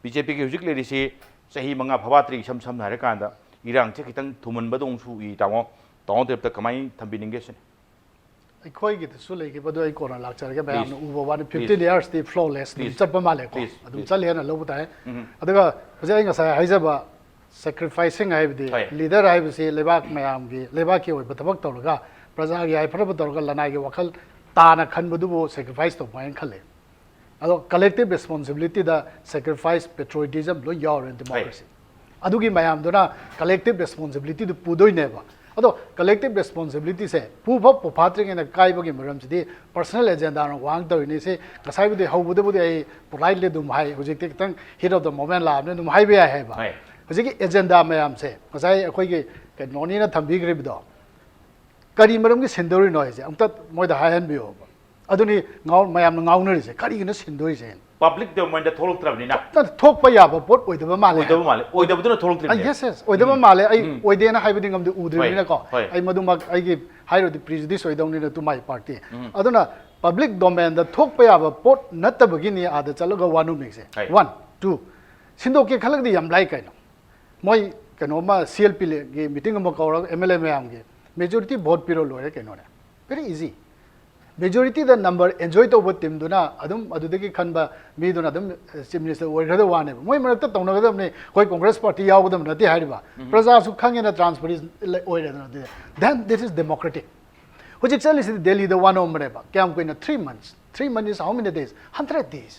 BJP ki hujik lerisi sahi manga phabatri sam hare kanda irang che kitang thuman badong su I tamo tong Dept kamai thambininge sen ꯑꯩꯈꯣꯏꯒꯤ ꯗꯁꯨ ꯂꯩꯈꯤꯕꯗꯣ ꯑꯩ ꯀꯣꯟꯅ ꯂꯥꯛꯆꯔꯒꯦ ꯃꯌꯥꯝꯅ ꯎꯕ ꯋꯥꯅꯤ 15 yearsꯇꯤ flawless ꯑꯗꯨꯝ ꯆꯠꯄ ꯃꯥꯜꯂꯦꯀꯣ ꯑꯗꯨꯝ ꯆꯠꯂꯦꯅ ꯂꯧꯕ ꯇꯥꯏ ꯑꯗꯨꯒ ꯍꯧꯖꯤꯛ ꯑꯩ ꯉꯁꯥꯏ ꯍꯥꯏꯖꯕ ꯁꯦꯀ꯭ꯔꯤꯐꯥꯏꯁꯤꯡ ꯍꯥꯏꯕꯗꯤ ꯂꯤꯗꯔ ꯍꯥꯏꯕꯁꯤ ꯂꯩꯕꯥꯛꯀꯤ ꯑꯣꯏꯕ ꯊꯕꯛ ꯇꯧꯔꯒ ꯄ꯭ꯔꯖꯥꯒꯤ ꯌꯥꯏꯐꯅꯕ ꯇꯧꯔꯒ ꯂꯅꯥꯏꯒꯤ ꯋꯥꯈꯜ ꯇꯥꯅ ꯈꯟꯕꯗꯨꯕꯨ ꯁꯦꯀ꯭ꯔꯤꯐꯥꯏꯁ ꯇꯧꯕ ꯍꯥꯏꯅ ꯈꯜꯂꯦ ꯑꯗꯣ ꯀꯂꯦꯛꯇꯤꯚ ꯔꯦꯁꯄꯣꯟꯁꯤꯕꯤꯂꯤꯇꯤꯗ ꯁꯦꯀ꯭ꯔꯤꯐꯥꯏꯁ ꯄꯦꯇ꯭ꯔꯣꯏꯇꯤꯖꯝ ꯂꯣꯏ ꯌꯥꯎꯔꯦ ꯗꯦꯃꯣꯀ꯭ꯔꯦꯁꯤ ꯑꯗꯨꯒꯤ ꯃꯌꯥꯝꯗꯨꯅ ꯀꯂꯦꯛꯇꯤꯚ ꯔꯦꯁꯄꯣꯟꯁꯤꯕꯤꯂꯤꯇꯤꯗꯨ ꯄꯨꯗꯣꯏꯅꯦꯕ ꯑꯗꯣ ꯀꯂꯦꯛꯇꯤꯚ ꯔꯦꯁꯄꯣꯟꯁꯤꯕꯤꯂꯤꯇꯤꯁꯦ ꯄꯨꯕ ꯐꯥꯠꯇ꯭ꯔꯤꯉꯩꯗ ꯀꯥꯏꯕꯒꯤ ꯃꯔꯝꯁꯤꯗꯤ ꯄꯔꯁꯣꯅꯦꯜ ꯑꯦꯖꯦꯟꯗꯥꯅ ꯋꯥꯡ ꯇꯧꯔꯤꯅꯤ ꯁꯤ ꯉꯁꯥꯏꯕꯨꯗꯤ ꯍꯧꯕꯗꯕꯨꯗꯤ ꯑꯩ ꯄꯣꯂꯥꯏꯠꯂꯤ ꯑꯗꯨꯝ ꯍꯥꯏ ꯍꯧꯖꯤꯛꯇꯤ ꯈꯤꯇꯪ ꯍꯤꯠ ꯑꯣꯐ ꯗ ꯃꯣꯃꯦꯟ ꯂꯥꯛꯑꯕꯅꯤꯅ ꯑꯗꯨꯝ ꯍꯥꯏꯕ ꯌꯥꯏ ꯍꯥꯏꯕ ꯍꯧꯖꯤꯛꯀꯤ ꯑꯦꯖꯦꯟꯗꯥ ꯃꯌꯥꯝꯁꯦ ꯉꯁꯥꯏ ꯑꯩꯈꯣꯏꯒꯤ ꯅꯣꯅꯤꯅ ꯊꯝꯕꯤꯈ꯭ꯔꯤꯕꯗꯣ ꯀꯔꯤ ꯃꯔꯝꯒꯤ ꯁꯤꯟꯗꯣꯔꯤꯅꯣ ꯍꯥꯏꯁꯦ ꯑꯝꯇ ꯃꯣꯏꯗ ꯍꯥꯏꯍꯟꯕꯤꯌꯣꯕ ꯑꯗꯨꯅꯤ ꯃꯌꯥꯝꯅ ꯉꯥꯎꯅꯔꯤꯁꯦ ꯀꯔꯤꯒꯤꯅꯣ ꯁꯤꯟꯗꯣꯔꯤꯁꯦ public domain da tholoktrabnina ꯊꯣꯛꯄ ꯌꯥꯕ ꯄꯣꯠ ꯑꯣꯏꯗꯕ ꯃꯥꯜꯂꯦ oidabuduna tholoktribne yes ꯑꯣꯏꯗꯕ ꯃꯥꯜꯂꯦ ꯑꯩ ꯑꯣꯏꯗꯦꯅ ꯍꯥꯏꯕꯗꯤ ꯉꯝꯗꯦ ꯎꯗ꯭ꯔꯤꯕꯅꯤꯅꯀꯣ ꯑꯩ ꯃꯗꯨꯃꯛ ꯑꯩꯒꯤ ꯍꯥꯏꯔꯣꯗꯤ ꯄ꯭ꯔꯤꯖꯨꯗꯤꯁ ꯑꯣꯏꯗꯧꯅꯤꯅ ꯇꯨ ꯃꯥꯏ ꯄꯥꯔꯇꯤ ꯑꯗꯨꯅ ꯄꯕ꯭ꯂꯤꯛ ꯗꯣꯃꯦꯟꯗ ꯊꯣꯛꯄ ꯌꯥꯕ ꯄꯣꯠ ꯅꯠꯇꯕꯒꯤꯅꯤ ꯑꯥꯗ ꯆꯠꯂꯒ ꯋꯥꯅꯨꯃꯤꯛꯁꯦ 1 2 ꯁꯤꯟꯗꯣꯛꯀꯦ ꯈꯜꯂꯒꯗꯤ ꯌꯥꯝ ꯂꯥꯏ ꯀꯩꯅꯣ ꯃꯣꯏ ꯀꯩꯅꯣꯃ CLP ꯒꯤ ꯃꯤꯇꯤꯡ ꯑꯃ ꯀꯧꯔꯒ MLA ꯃꯌꯥꯝꯒꯤ ꯃꯦꯖꯣꯔꯤꯇꯤ ꯚꯣꯠ ꯄꯤꯔꯣ ꯂꯣꯏꯔꯦ ꯀꯩꯅꯣꯅꯦ ꯚꯦꯔꯤ ꯏꯖꯤ ꯃꯦꯖꯣꯔꯤꯇꯤꯗ ꯅꯝꯕꯔ ꯑꯦꯟꯖꯣꯏ ꯇꯧꯕ ꯇꯤꯝꯗꯨꯅ ꯑꯗꯨꯝ ꯑꯗꯨꯗꯒꯤ ꯈꯟꯕ ꯃꯤꯗꯨꯅ ꯑꯗꯨꯝ ꯆꯤꯐ ꯃꯤꯅꯤꯁꯇꯔ ꯑꯣꯏꯒꯗꯕ ꯋꯥꯅꯦꯕ ꯃꯣꯏ ꯃꯔꯛꯇ ꯇꯧꯅꯒꯗꯕꯅꯤ ꯑꯩꯈꯣꯏ ꯀꯣꯡꯒ꯭ꯔꯦꯁ ꯄꯥꯔꯇꯤ ꯌꯥꯎꯒꯗꯕ ꯅꯠꯇꯦ ꯍꯥꯏꯔꯤꯕ ꯄ꯭ꯔꯖꯥꯁꯨ ꯈꯪꯉꯦꯅ ꯇ꯭ꯔꯥꯟꯁꯄꯔꯦꯟꯁ ꯑꯣꯏꯔꯦꯗꯅ ꯑꯗꯨꯗꯤ ꯗꯦꯟ ꯗꯤꯁ ꯏꯁ ꯗꯦꯃꯣꯀ꯭ꯔꯦꯇꯤꯛ ꯍꯧꯖꯤꯛ ꯆꯠꯂꯤꯁꯤꯗꯤ ꯗꯦꯜꯂꯤꯗ ꯋꯥꯅꯣꯝꯕꯅꯦꯕ ꯀꯌꯥꯝ ꯀꯨꯏꯅ 3 months 3 months is how many days 100 days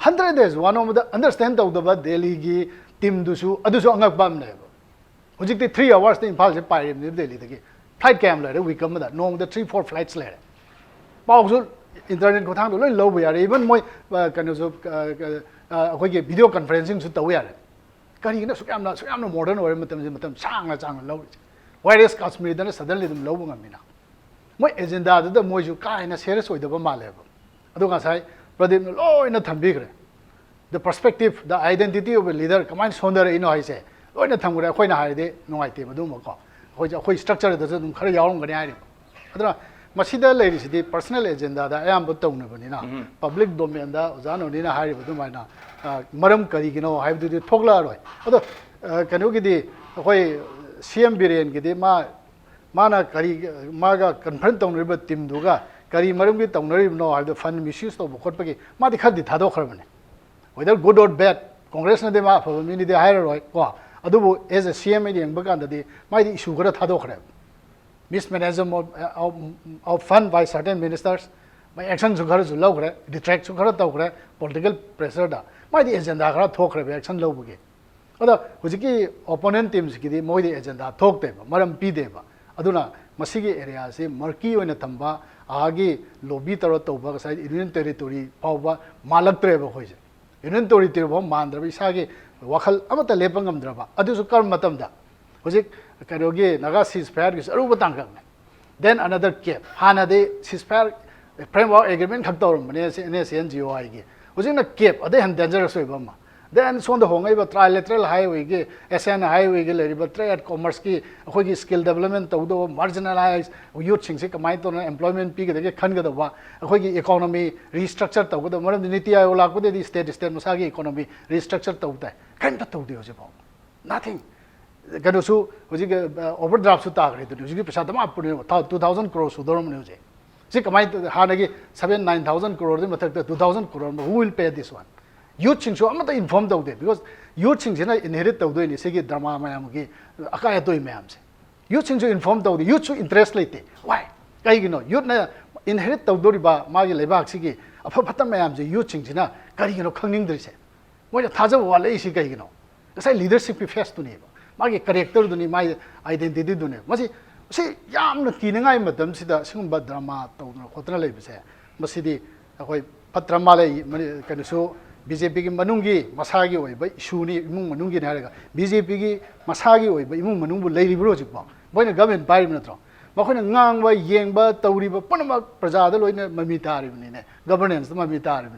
100 days ꯋꯥꯅꯣꯝꯕꯗ understand ꯇꯧꯗꯕ ꯗꯦꯜꯂꯤꯒꯤ ꯇꯤꯝꯗꯨꯁꯨ ꯑꯗꯨꯁꯨ ꯑꯉꯛꯄ ꯑꯃꯅꯦꯕ ꯍꯧꯖꯤꯛꯇꯤ 3 hours ꯏꯝꯐꯥꯜꯁꯦ ꯄꯥꯏꯔꯤꯕꯅꯤ ꯗꯦꯜꯂꯤꯗꯒꯤ ꯐ꯭ꯂꯥꯏꯠ ꯀꯌꯥꯝ ꯂꯩꯔꯦ ꯋꯤꯛ ꯑꯃꯗ ꯅꯣꯡꯃꯗ 3-4 flights ꯂꯩꯔꯦ ꯄꯥꯎꯁꯨ इंटरनेट खुथांग लोई लौब यारे इवन मोय कनोसु अखोइगे वीडियो कॉन्फ्रेंसिंग सु तव यारे करिगिना सुयामना मॉडर्न ओरे मतम सांगना लौ वायरस कश्मीर दने सडनली दम लौब ngamiना मोय एजेंडा द मोयजु कायना सीरियस ओइदब मालेब अदु गासाय Pradeep लोइना थंबिग्रे the perspective, the identity of a leader, command sonder in Hoise, or in a time where I had no idea, Madumako, which structure doesn't carry on. Masida ladies, the personal agenda, the I am Butona, public domain, the Zano Nina Harry Budumana, Maram Karigino, have to do Togla. Although, can you get the way CMB and get Mana Kari Maga confront on river Tim Duga, Kari Marum get on no, have the fund misuse of Kotpaki, Madikadi Tado Harmony. Whether good or bad, Congress and the map of a minute the higher right, Adubu as a CMA and Baganda, the mighty issue got a Tado mismanagement of fund by certain ministers, by actions of low, detracts of political pressure, by the agenda talk reaction low again. Other Huziki opponent teams give the Modi agenda talk them, Maram Pideva, Aduna, Masigi areas, Murky in a Tamba, Agi, Lobita Toba, side Indian territory, Pava, Malak Treva Hoise. Indian territory, Mandra, Visagi, Wakal, Amata Lepangam Drava, Adusukar Matamda. Huzik, Karoge, Naga ceasefire is Rubatanga. Then another cap, Hana de ceasefire, framework agreement, Hatorum, NSNGO. Was in a cap, a day and dangerous way, Bama. Then so on the Hongaiba trilateral highway, SN highway, but trade, commerce, skill development, marginalized, youth things, employment peak, the Kanga, economy, restructure, the Maram Nitia, Ola, the state, Masagi economy, restructure, kind of nothing. Gadusu, overdraft to target, you put 2,000 crores to Dorm News. See, Hanagi, 9,000 crores, 2,000 crores, who will pay this one? Youth things, I'm not informed of it because youth things inherit of doing Sigi drama, Mayamgi, Akayatoi Mams. Youth things informed of the youth interest late. Why? You inherit of Doriba, Magi Lebak Sigi, a Papa Mayams, youth things, Karino Kanging Drise. What a Taza Wale Sigano. It's a leadership fest to neighbor. Magi character to my identity to name. Was it? See, Yam the Kining I madam Sida Sumba drama to Hutna Lebse. Masidi, Patramale, can show. BJP Manungi, Masagi, by Shuni, Mungi Naraga, BJP Masagi, by Mungu Lady Brojipa, when a government by Minatron. Makuna Ngang by Yangba, Tauriba, Panama, Prasada, Mamitari, governance, the Mamitari,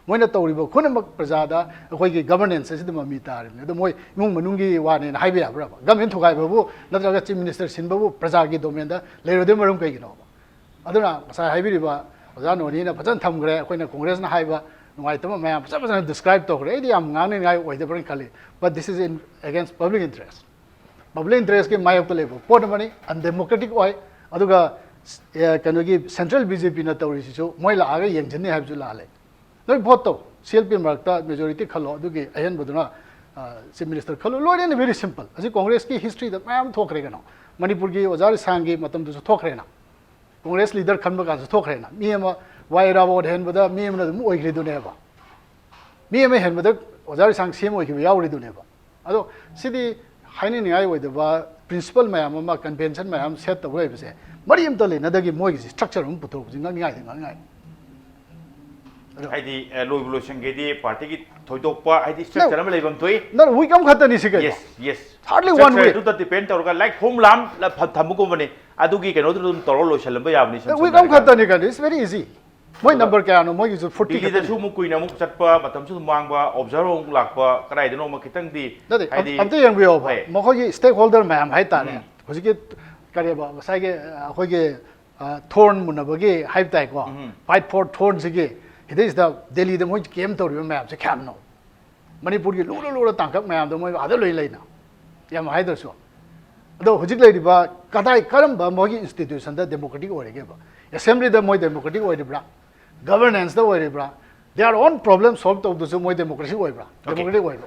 when a Tauriba, Kunama Prasada, a governance is the Mamitari, the Moy Mungi one in Highway, government to Gaibu, not a minister Simbabu, Prasagi Domenda, later the Marum Kagino. Other Sahiba, Zano Nina, Patan Tamgre, when a Congress and Hiva. I described already. I'm but this is against public interest. Public interest is my level. Port money and democratic way. Aduga can we give central BJP na tawri so moila aga yengchani have ju lale. No photo CLP markta majority khalo adugi ayan buduna chief minister khalo lo and very simple. As Congress ki history that I am talk rega no. Manipur ki ozar sangi matam du talk rena. Congress leader khanba kan talk rena. Miyama why about hand with the me and the Moy do never. Me and my hand with the Ozari sang same way we already do never. Although, city hiding eye with the principal Mayama convention, my am set the way to say, Mariam Tolly, another give more structure and put over the night. I the Revolution Gedi party Totopa, I the structure of Levan Toy. No, we come cut the Yes, yes. Hardly one way to the depend or like home lamp, La Patamukomani, Aduki can order them Torolo Shalabaya. We come cut the it's very easy. My number can more is 40. The Sumukuina Muksatpa, Matamsu Manga, Observe Lakpa, Krai, the Noma Kitandi. I'm telling you, Mohogi stakeholder, ma'am, Haitana. Was it Kariba, Sage, Hoge, Thorn Munabagi, Hype Taikwa, fight for Thorns again. It is the Delhi, the which came to remember the Camno. Manipur, Lula Tanka, ma'am, the other lady now. Yam either so. Though Hujikla, Katai Karamba, Mogi institution, the democratic or Assembly, the more democratic way to governance the way their own problems solved of the more democracy way. Democratic way.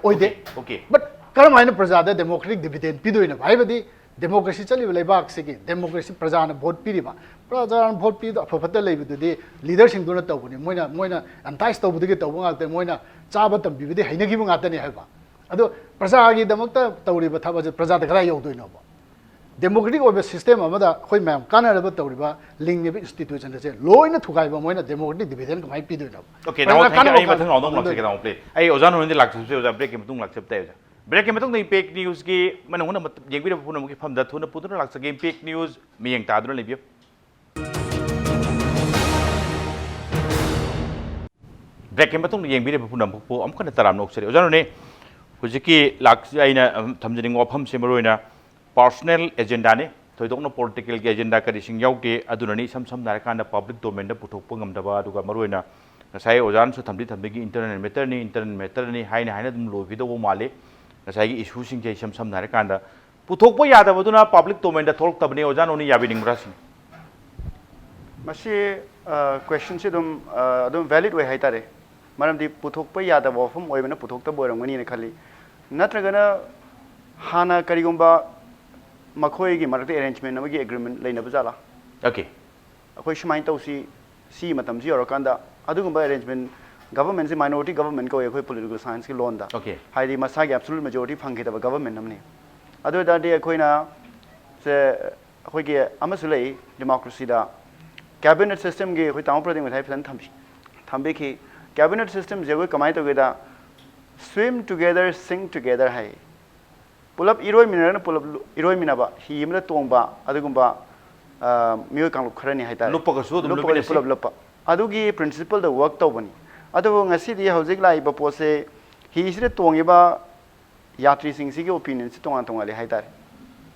Okay. But Karamina Prasada, democratic dividend, Pidu in a Vivadi, democracy, Labak, democracy, Prasana, Board Piriba, Prasan, Board Pida, Popatale with the leaders in Donata, Moina, and Tais to get the one at the Moina, Sabatam, Bividi, Hinagim at any helper. Although Prasagi, the Mota, Tauri, but was a Prasada Grayo doing over. Democratic of a system of other Hoyam, Canada, Toriba, Ling institution, low in a Tukaiba, when a democratic dividend might be doing. Okay, now I don't take it on play. I was on the Laxus, breaking to accept. Breaking the fake news game, Manung, Yavi from the Tuna Putu Laxa game, fake news, me and Tadro Libya. Break के मतुंग येंबिरे पुनम पुपो अमखन तराम नोक्सरे ओजानो ने हुजिकी लाक आइना थमजनिंग वाफम से मरोइना personal agenda ने थोइदोंनो political के agenda करिसिंग याउके अदुननी सम सम नारकांदा public domain दा पुथोकप ngамदबा अदुगा मरोइना ngasai ojan su thamdi thambigi internet matter ni haina haina dum lo video male ngasai gi issue sing je sam sam nare kanda puthokpa yada baduna public domain da tholk tabne ojan oni yabining brasin masi question se dum valid way haitare maram di puthokpa yada wafum oibana puthokta boramani ne khali natragana hana karigumba makhoi gi marakte arrangement amagi agreement leina bajala okay akoi shmain tausi si matam ji orokanda adugumba arrangement government se minority government ko ekoi political science ki loan da okay haidi masa gi absolute majority phangke da government namni adu da de ekoi na se ekoi gi amasulei democracy da cabinet system gi ekoi taung prading thai plan thambe ki cabinet system je ekoi kamai to ge da swim together sing together hai pulap iroi minara na pulap iroi minaba hi imla tongba adugumba miyo kang kharani hai ta lupa ka su dum pulap lupa adugi principle the work tawbani adu ngasi di hojik lai ba pose hi isre tongi ba yatri sing si gi opinion si tonga tonga le hai tar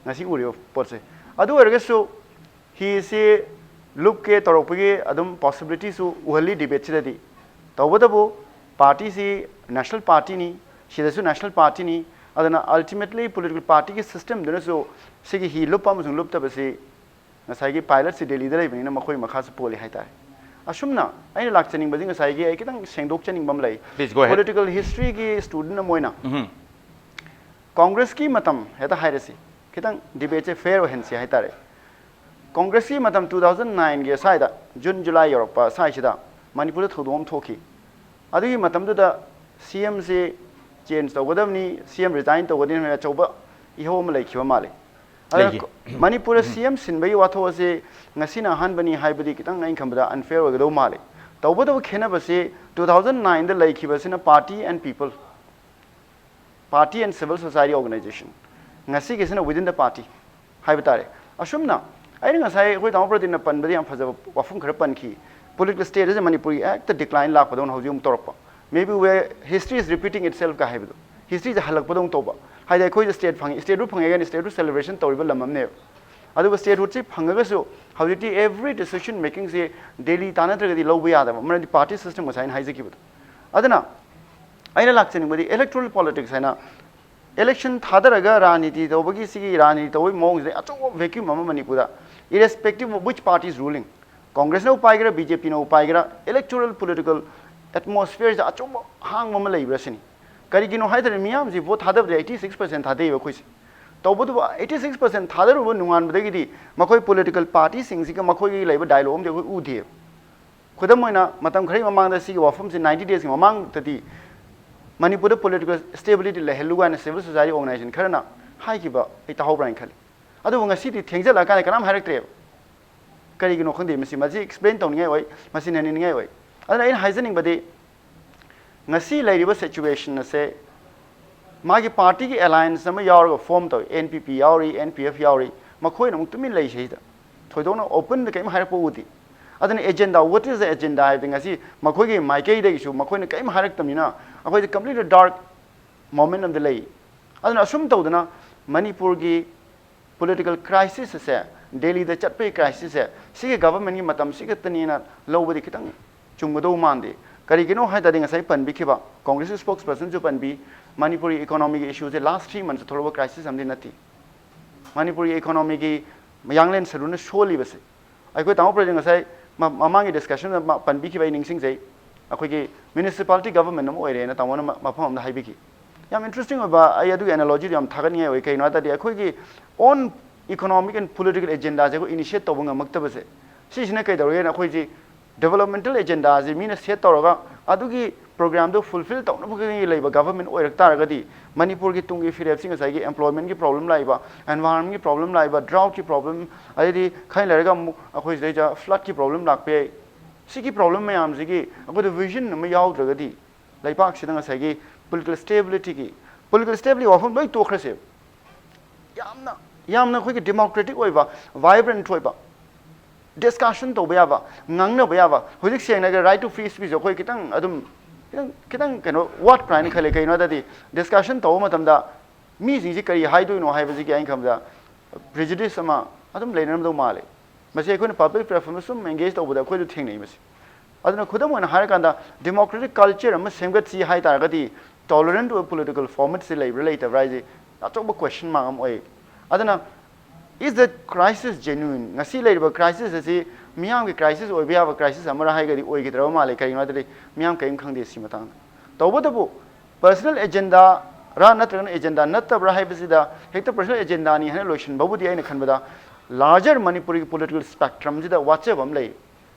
ngasi uri pose adu erga so hi se look ke torok ge adum possibility su uhali debate si di tawbadabu party si national party ni sidasu national party ni adana ultimately political party ki system dena so se gi hi lupa musung lupta ba se ngasai gi pilot si delhi da lai bani na makhoi makha se poli hai tar asumna aina lakchaning bajing ngasai gi ai kitang sengdok chaning bam lai political history ki student na moina congress ki matam heta hairasi kitang debate fair hen si haitare congress ki matam 2009 ge sai da june july europe sai chida manipur thodom thoki adu gi matam da cm se change tawgadam ni cm resign tawgadin me chauba ihom lai khiwa male Manipur CM sinbai watho ase ngasina hanbani haibadi kitang ngai khambada unfair ogado male tawbado khena base 2009 da laiki basina party and people party and civil society organization ngasi gesina within the party haibitare asumna ai ngasai khoi taw pradin na panbadi am phajaba wafum khara panki political state is manipuri act the decline lak padon hojum torpa maybe where history is repeating itself ka haibado history is halak padon toba haida khoi state phang state ru phang again state ru celebration tawriba lamam ne adu state ru chi phangaga so howity every decision making se daily tana tragadi lobu yada man party system was hain haizaki bud adana aina lakchani bodi electoral politics haina election thadaraga raniti tawbagi sigi raniti tawi mong se acho vacuum mama manipura irrespective of which party is ruling congress no paigara bjp no paigara electoral political atmosphere is acho hang mama leibra sini karigino haidare miyam ji vote hadab 86% thadei ba khoi tawbudu 86% thadaru bu nungan badagi di makoi political party sing si ka makoi gi leiba dialogue om de khoi udhi khudam moina matam khari mamang da si wafum si 90 days mamang tadi manipur political stability le heluga na civil society organization kharana hai ki ba ai ta hobran khali adu ngasi di thengjala ka kanam harektre karigino khandi masi maji explain tawningai oi masi nani ngai oi adana in haizening bade ngasi lairiba situation na se magi party ki alliance ma yaur form to npp yauri npf yauri makhoi na mutumi lai sheida thoidona open de kai ma harak pudi adana agenda what is the agenda I think ngasi makhoi ki maikai de issue makhoi na kai ma harak tamina akoi the complete dark moment of the lay adana asum tawdana manipur gi political crisis se delhi the chatpe crisis se si government gi matam si gatani na lobadi kitang chungado mande karigino haidari ngasai panbi khiba congress spokesperson jo panbi manipuri economic issues the last 3 months thoroba crisis amdi nati manipuri economy gi yanglen saruna sholi base ai ko taw project ngasai mamangi discussion panbi khiba ningsing jai akoi gi municipality government nam oire na tawona mafam am haibi ki yam interesting ba ai adu analogy yam thagan ngai oi kai na ta di akoi gi on economic and political agenda je ko initiate tawanga makta base si sine kai dawre na akoi ji developmental agenda je mina set toroga adugi program do fulfill tawna bugi leiba government oirak taragadi manipur gi tungi firep sing asai gi employment gi problem laiba environment gi problem laiba drought gi problem adi khai laraga akoi deja flood gi problem lakpe sigi problem mayam sigi akoi vision ma yaw dragadi laipak sidang asai gi political stability often loi tokhrase yamna khoi gi democratic oiba vibrant oiba discussion to bayaba ngangna bayaba hodik seng na right to free speech khoi kitang adum kitang kano what plan khale kai no da di discussion to matam da mi sing ji kari hai do no hai ba ji ki ain kham da prejudice ama adum leinam do male mase ko public preference sum engage to da ko du thing nei mase aduna khudam wana har kan da democratic culture ama semgat si hai tar ga di tolerant to political format se labor later rise a to question ma am oi aduna is the crisis genuine ngasi leiba crisis asi miyam ki crisis oi bia ba crisis amara hai ga di oi gi dra ma le kai no da miyam kai khang de si matang to bo da bu personal agenda ra natran agenda natabra hai bisida hekta personal agenda ni hana lotion babu di aina khan bada larger Manipuri political spectrum jida whatsapp am lei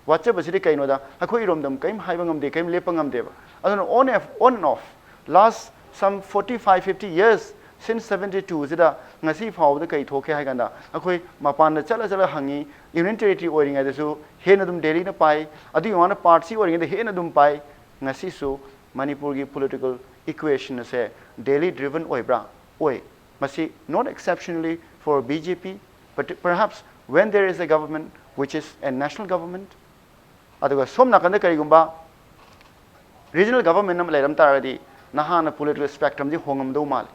whatsapp basidi kai no da akhoi rom dam kaim hai bangam de kaim lepangam de ba aduna on and off last some 45-50 years since 72 jida ngasi faw da kai thoke hai ganda akhoi mapan da chala hangi union territory oring da su he na dum delhi na pai adi wana party oring da he na dum pai ngasi su Manipur gi political equation se Delhi driven oibra oi masi not exceptionally for BJP but perhaps when there is a government which is a national government aduga somna kan kari gumba regional government nam lairam taradi nahana political spectrum ji hongam do mal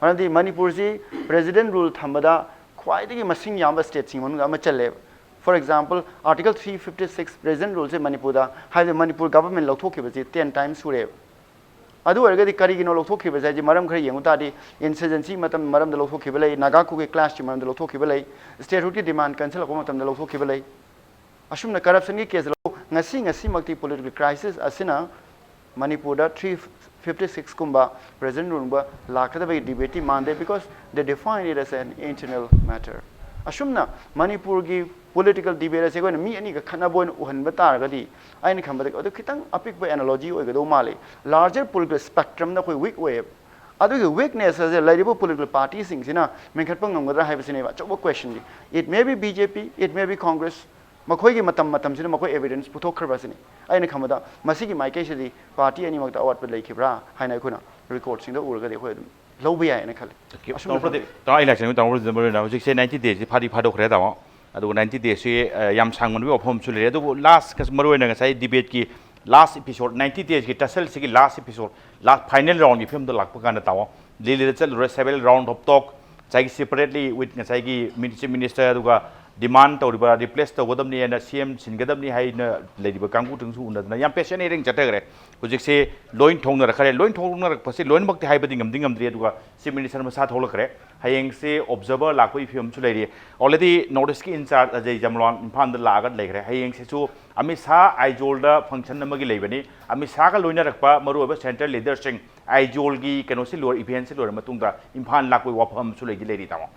manadi Manipur ji president rule thambada khwaidagi masing yamba state sing manu ama challe for example article 356 president rule se Manipur da hai Manipur government lokthok ke 10 times sure adu erga di kari gino lokthok khiba jai maram khari yengu ta di insurgency matam maram da lokthok khiba lei naga ku ke clash maram da lokthok khiba lei state root demand cancel ko matam da lokthok khiba lei asumna corruption ki case lo ngasi makti political crisis asina Manipur da 356 kumba president rumba lakada bai debate mande because they define it as an internal matter asumna Manipur gi political debate se goina mi ani ga khana boin uhan batar ga di aini khamba adu khitang apik ba analogy oi ga do male larger political spectrum na koi weak wave adu ge weakness as a laribo political party sing sina menkhat pang ngam ga hai ba sine ba chobo question it may be BJP it may be Congress makhoi gi matam sina makhoi evidence puthok khar ba sine aini khamba da masi gi maike se di party ani mak da awat ba lai khibra haina khuna record sing da ur ga de khoi dum lobi ai na khale ta election ta na hojik se 90 days phadi phadok re da adu 90 days se yam sang man ofom su le adu last kas maroi na sai debate ki last episode 90 days ki TUSSLE se ki last episode last final round ki film da lak pa kan ta wa lili chal re several round of talk chai separately with sai ki minister adu ga demand to replace to godam ni na CM singadam ni hai na leiba kangku tung su na yam patient ring chatagre hojik se loin thong na rakhare loin thong na rakpa se loin bakti hai ba dingam dri adu ga CM minister ma sa tholakre hayeng se observer lakoi film chu leiri already notice ki in charge ajay jamlon imphal da lagat leikre hayeng se chu ami sa aijol da function na magi leibani ami sa ga loina rakpa maru ba central leader sing aijol gi keno se lor event se lor matung da imphal lakoi wafam chu leigi leiri tawa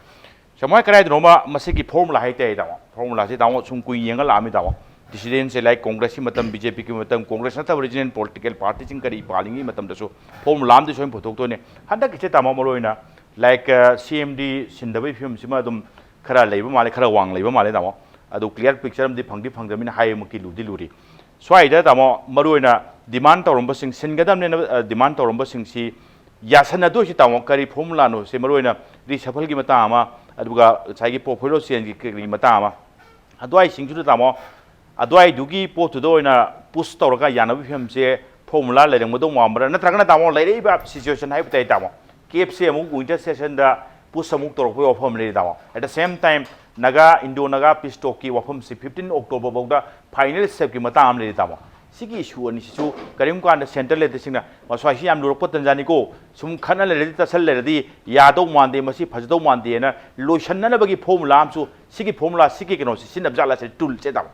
samai karai droma masiki formula hai tai tawa formula se tawa sum kui yenga lami tawa dissident se like congress ki matam BJP ki matam congress na ta regional political party sing kari palingi matam da so formula am de soim photok to ne handa ki se tama maloina like CMD sindabai film sima dum khara leiba male khara wang leiba male tawa adu clear picture am di phangdi min hai muki ludi luri swai da tama maroina demand tawromba sing singadam ne demand tawromba sing si yasana do si tama kari formula no se maroina ri safal gi mata ama aduga saigi portfolio sen gi kri mata ama adwai sing ju tama adwai dugi potu do ina push tawraga yanabi film se formula lereng modong mambra natraga na tama leirei ba situation hai butai tama KFC amuk winter session da push amuk torok wafam le dawa at the same time naga indo naga peace talk ki wafam se 15 October bawda final step ki mata am le dawa sigi issue ani su karim kan da center le singna maswai si am lurok potan jani ko sum khana le TUSSLE le di yado mande masi phajdo mande na lotion na bagi formula am su sigi formula sigi keno si sinab jala se tool che dawa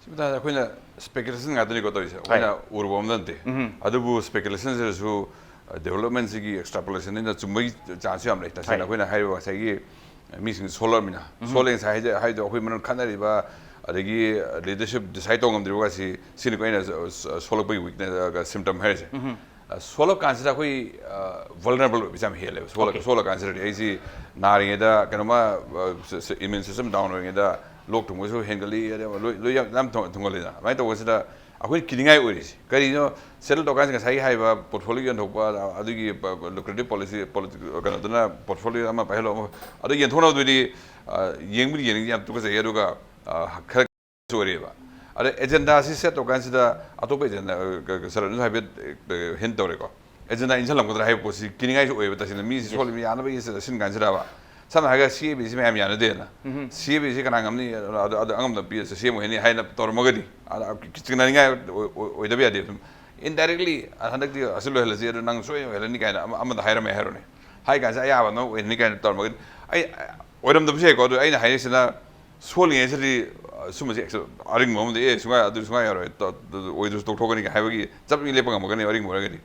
sibda khoina speculation ngadani ko to isa khoina urbom dante adubu speculation se su development sigi extrapolation in the chumbai chance am like tasena koina haiwa sagi missing solar mina solar sai hai do hoi man khanari ba adagi leadership decide tongam driwa si sin koina solar bai weakness symptom hai se solar cancer koi vulnerable bisam hele solar cancer ai si naring da kanoma immune system down ring da lok tung so hengali lo yang nam thongole da mai to wasida akoi kilingai oris kari no settle dokan ga sai hai ba portfolio yon thokpa adugi lucrative policy political kana portfolio ama pahelo adu yen thona dui yengbi yeng yam tu ka sai aduga khar sore ba अरे agenda से set तो कांसिदा अतोप agenda सरन हाइबे hint तौरेको agenda इंसान लंगद्रा हाइबो पोसी किनिंगाइ जो ओइबा तसिना मी सोल मी याना बे सिन कांसिदा बा sam haga CAB si मैम याना देना CAB si kana ngamni angam da PS CM heni haina tormagadi kichina ninga oida be ade indirectly handak di asulu hela si nang so hela ni kaina am da haira me hero ne hai ka sa ya ba no ni kaina tormagadi ai oidam da bse ko do aina haina sina soli esri suma si aring mom de sunga adu sunga yaro oidu tok thogani ha bagi chap mi lepanga magani aring moragadi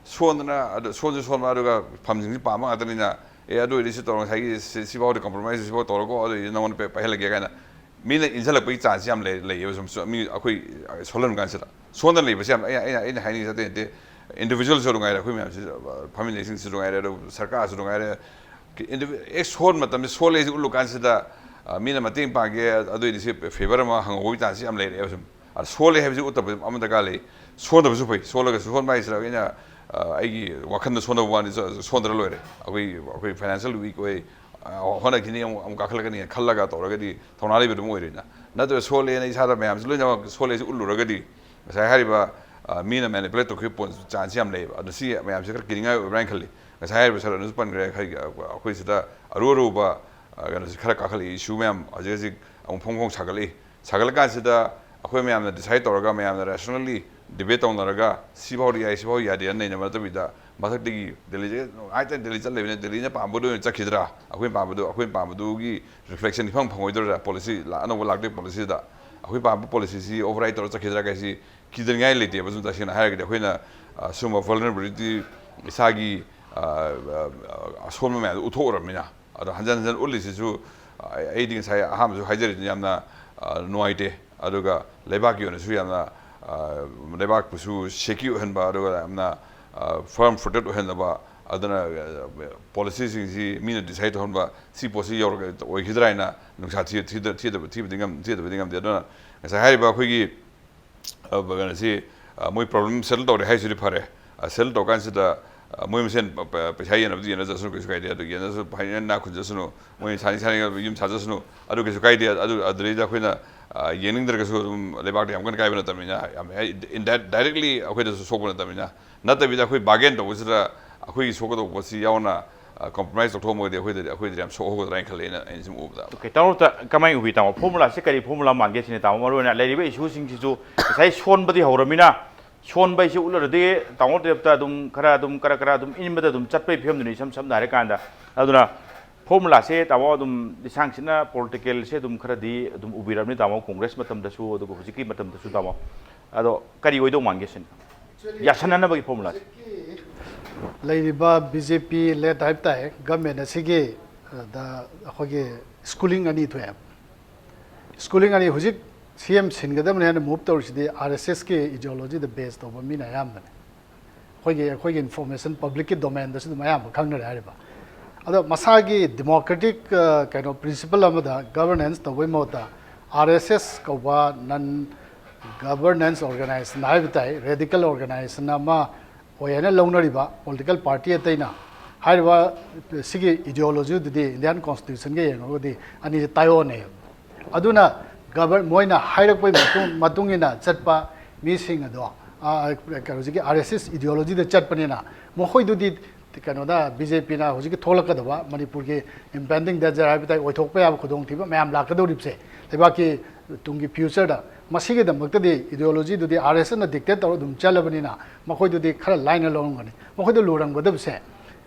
sonna sonju sonma aduga phamjing pa ma adani na ado isi torong sai si ba de compromise si ba torgo ado na one pe pahela ge kana mi na insala pe chance am le yusum mi akoi solan kan sala sondan le basiam ai haini sa de individual so ngai ra khoi mi family sing so ngai ra sarkar so ngai ra ex hon matam so le ulu kan sa da mi na mating pa ge ado isi favor ma hang hoi chance am le yusum ar so le hebji utab am da ga le so da su pai so la ga so mai sa ga na आई वखन सोना वानी सोंदर लोरे अखोई financial week ओए होना किनी हम काखलगनी खल्लगा तौरगदी थौनाली बिदु मोइरिना नतो सोले नै सादा मैम लोइना सोले उल्लुरगदी गसाय हारिबा मीना मैनिपुलेट तोखि पोन चांस याम लेबा अदसी मैम से किनिंगा ब्राइन खल्ली गसाय हारिबा सर नुस पनग्रे खै अखोई सिदा अरुरुबा गनस खरा काखली इशू मैम अजेजिक अम फोंगों सागलका सिदा अखोई मैम डिसाइड तौरगा मैम rationally debate on raga sibori ya de nei na mata bida masak digi delhi ai ta delhi chal lebine delhi na pambudu chakhidra akhoi pambudu gi reflection phang phangoi dor policy la no lak de policy da akhoi pambu policy si override tor chakhidra ga si kider ngai lete ba ta sina ha ga de khoi na suma vulnerability isagi asol ma uthor mina ada hanjan ulli si su aiding sai aham su hajer yamna noite aduga lebak yone su yamna लेबाक पुसु shaky हन बा अदुगा हमना firm footed हन बा अदना policies G mean decide हन बा सी पोसी your ओइ हिद्राइना नुसा थिदिंगम देना ऐसा हाइ बा खोगी बगन सी मोइ प्रॉब्लम सेटल तौरे हाइ सुरि फरे सेटल तो कान सिदा मोइ मसेन पैसा यन बदि यन जसनु किस काइदिया दु यन जसु फाइनल ना खुन जसनु मोइ सानि युम साजसनु अदु किस काइदिया अदु अदरेजा खोइना येनिंग दरगसु लेबाक दे हमकन काइबना तमिना इन दैट डायरेक्टली अखोइ दसु सोबना तमिना नतबिदा अखोइ बागेन तो उसरा अखोइ सोगदो पोसी यावना compromise to mo de अखोइ दे हम सोहो राइन खलेना इन सम उबदा ओके ताउ त कमाइ उबि ताउ फॉर्मूला से करी फॉर्मूला मानगे सिने ताउ मरोना लेरिबे इशू सिंग सिजु साइ सोन बदि हौरमिना सोन बाइ से उलरदे ताउ देबता दुम खरा दुम इनबदा दुम चटपै फियम दुनि सम नारे कांदा अदुना फॉर्मूला से ताव दुम दिसांगसिना पॉलिटिकल से दुम खरदी दुम उबिरमनि ताव कांग्रेस मतम दसु अदुगो हुजिकी मतम दसु ताव अदो करी ओइदो मानगेसिन यासनना बगी फॉर्मूला लेरिबा बीजेपी ले टाइप ताय गवर्नमेंट असिगे दा अखोगे स्कूलिंग अनि थोया स्कूलिंग अनि हुजिक सीएम सिनगदम ने मूव तौरसिदि आरएसएस के इडियोलॉजी द बेस तो मिना याम अखोगे इन्फॉर्मेशन पब्लिक के डोमेन दसु मयाम खंगना हारिबा अदो मसागी डेमोक्रेटिक कैनो प्रिंसिपल अमदा गवर्नेंस तो मोता आरएसएस कौबा नन गवर्नेंस ऑर्गेनाइजेशन हाइबताई रेडिकल ऑर्गेनाइजेशन अमा ओयना लौनरिबा पॉलिटिकल पार्टी अतैना हाइबा सिगी इडियोलॉजी दुदि इंडियन कॉन्स्टिट्यूशन के यंगोदि अनि तायोने अदुना गवर्न मोइना हाइरकपै मतुंगिना चटपा मिसिंग अदो करोजिकी आरएसएस इडियोलॉजी द चटपनेना मोखोइदुदि कनोदा बीजेपी ना हुजिकी थोलकदबा मणिपुर के impending danger हाइबताई ओइथोकपा याब खुदोंथिबा ma'am लाकदोरिबसे लेबाकी Tungi future दा मसीगे दमक्तदि इडियोलॉजी दुदि आरएसएस ना डिक्टेट तौर दुम चलबनिना मखोइदुदि खरा लाइन लोंगनी मखोइदु लोरंगदबसे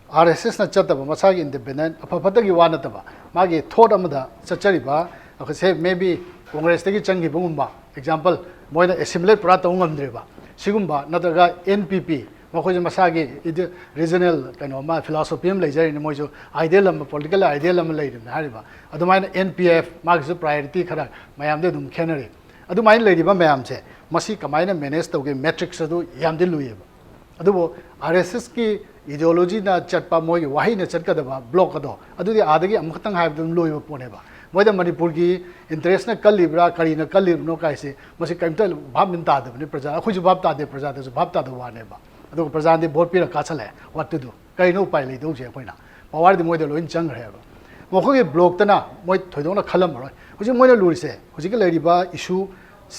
आरएसएस ना चतबा मसागी इंडिपेंडेंट अफफतगी वानतबा मागी थॉट अमदा चचरिबा अखसे मे बी कांग्रेस तगी चंगी बुंगुंबा एग्जांपल मोइना एसिमुलेट पुरा तौंगमद्रेबा सिगुंबा नतगा एनपीपी मखोज मसागे रीजनल कनो फिलोसफी में लेजरी मोजो आइडियल पॉलिटिकल आइडियल हारिबा एनपीएफ मागसु प्रायोरिटी खरा मयामदे दुम खेनरे अदुमाइन लेरिबा मयामसे मसी कमाइना मैनेज तौगे मैट्रिक्स अदु यामदे लुयेबा अदुबो आरएसएस की इडियोलॉजी ना चटपा मोय वाही ना चटकदबा ब्लॉक अदो अदुदि आदगी अमखतंग हाइबदुम लुयेबा पोनेबा मोइदा मणिपुर की इंटरेस्ट ना कलिब्रा करीना कलिबनो काइसे मसी कइमता भाब मिन तादबने प्रजा अखुजु भाब तादे प्रजा दसु भाब तादो वानेबा अदो प्रजादि भोट पिर काछले व्हाट टू डू कइनो उपाय लेदौ जे अखोइना पावर दि मोइदा लोइन चंगरेबा मखोगे ब्लॉक तना मोइ थोइदोना खलम रय हुजि मोइना लुरिसे हुजि के लेरिबा issue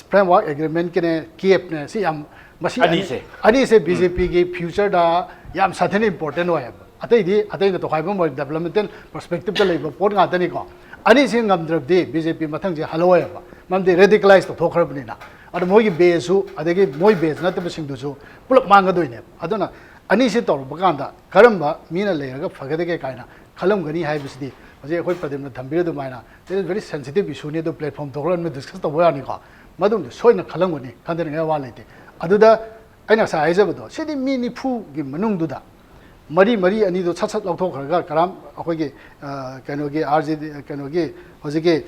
framework agreement kene KF ne si yam masi ani se BJP ki future da yam sathani important hoy atai na to khaiba mo developmental perspective ta leiba pon nga tani ko ani se ngam drabdi BJP mathang je haloy ba mamde radicalize to thokhrabni na adu moi gi base su adagi moi base na ta sing du su pulak manga doine aduna ani se tor bakanda karamba mina leiraga phagade ke kaina khalam gani hai bisdi aje khoi pradim na thambire du maina there is very sensitive issue ne do platform thokran me discuss to boya ni ko madum soina khalam gani khandene nga wa leite aduda aina sa haijabdo sidi mini phu gi manung du da mari ani do chat lauthok kharaga karam akhoi gi kano gi RJ kano gi hoje gi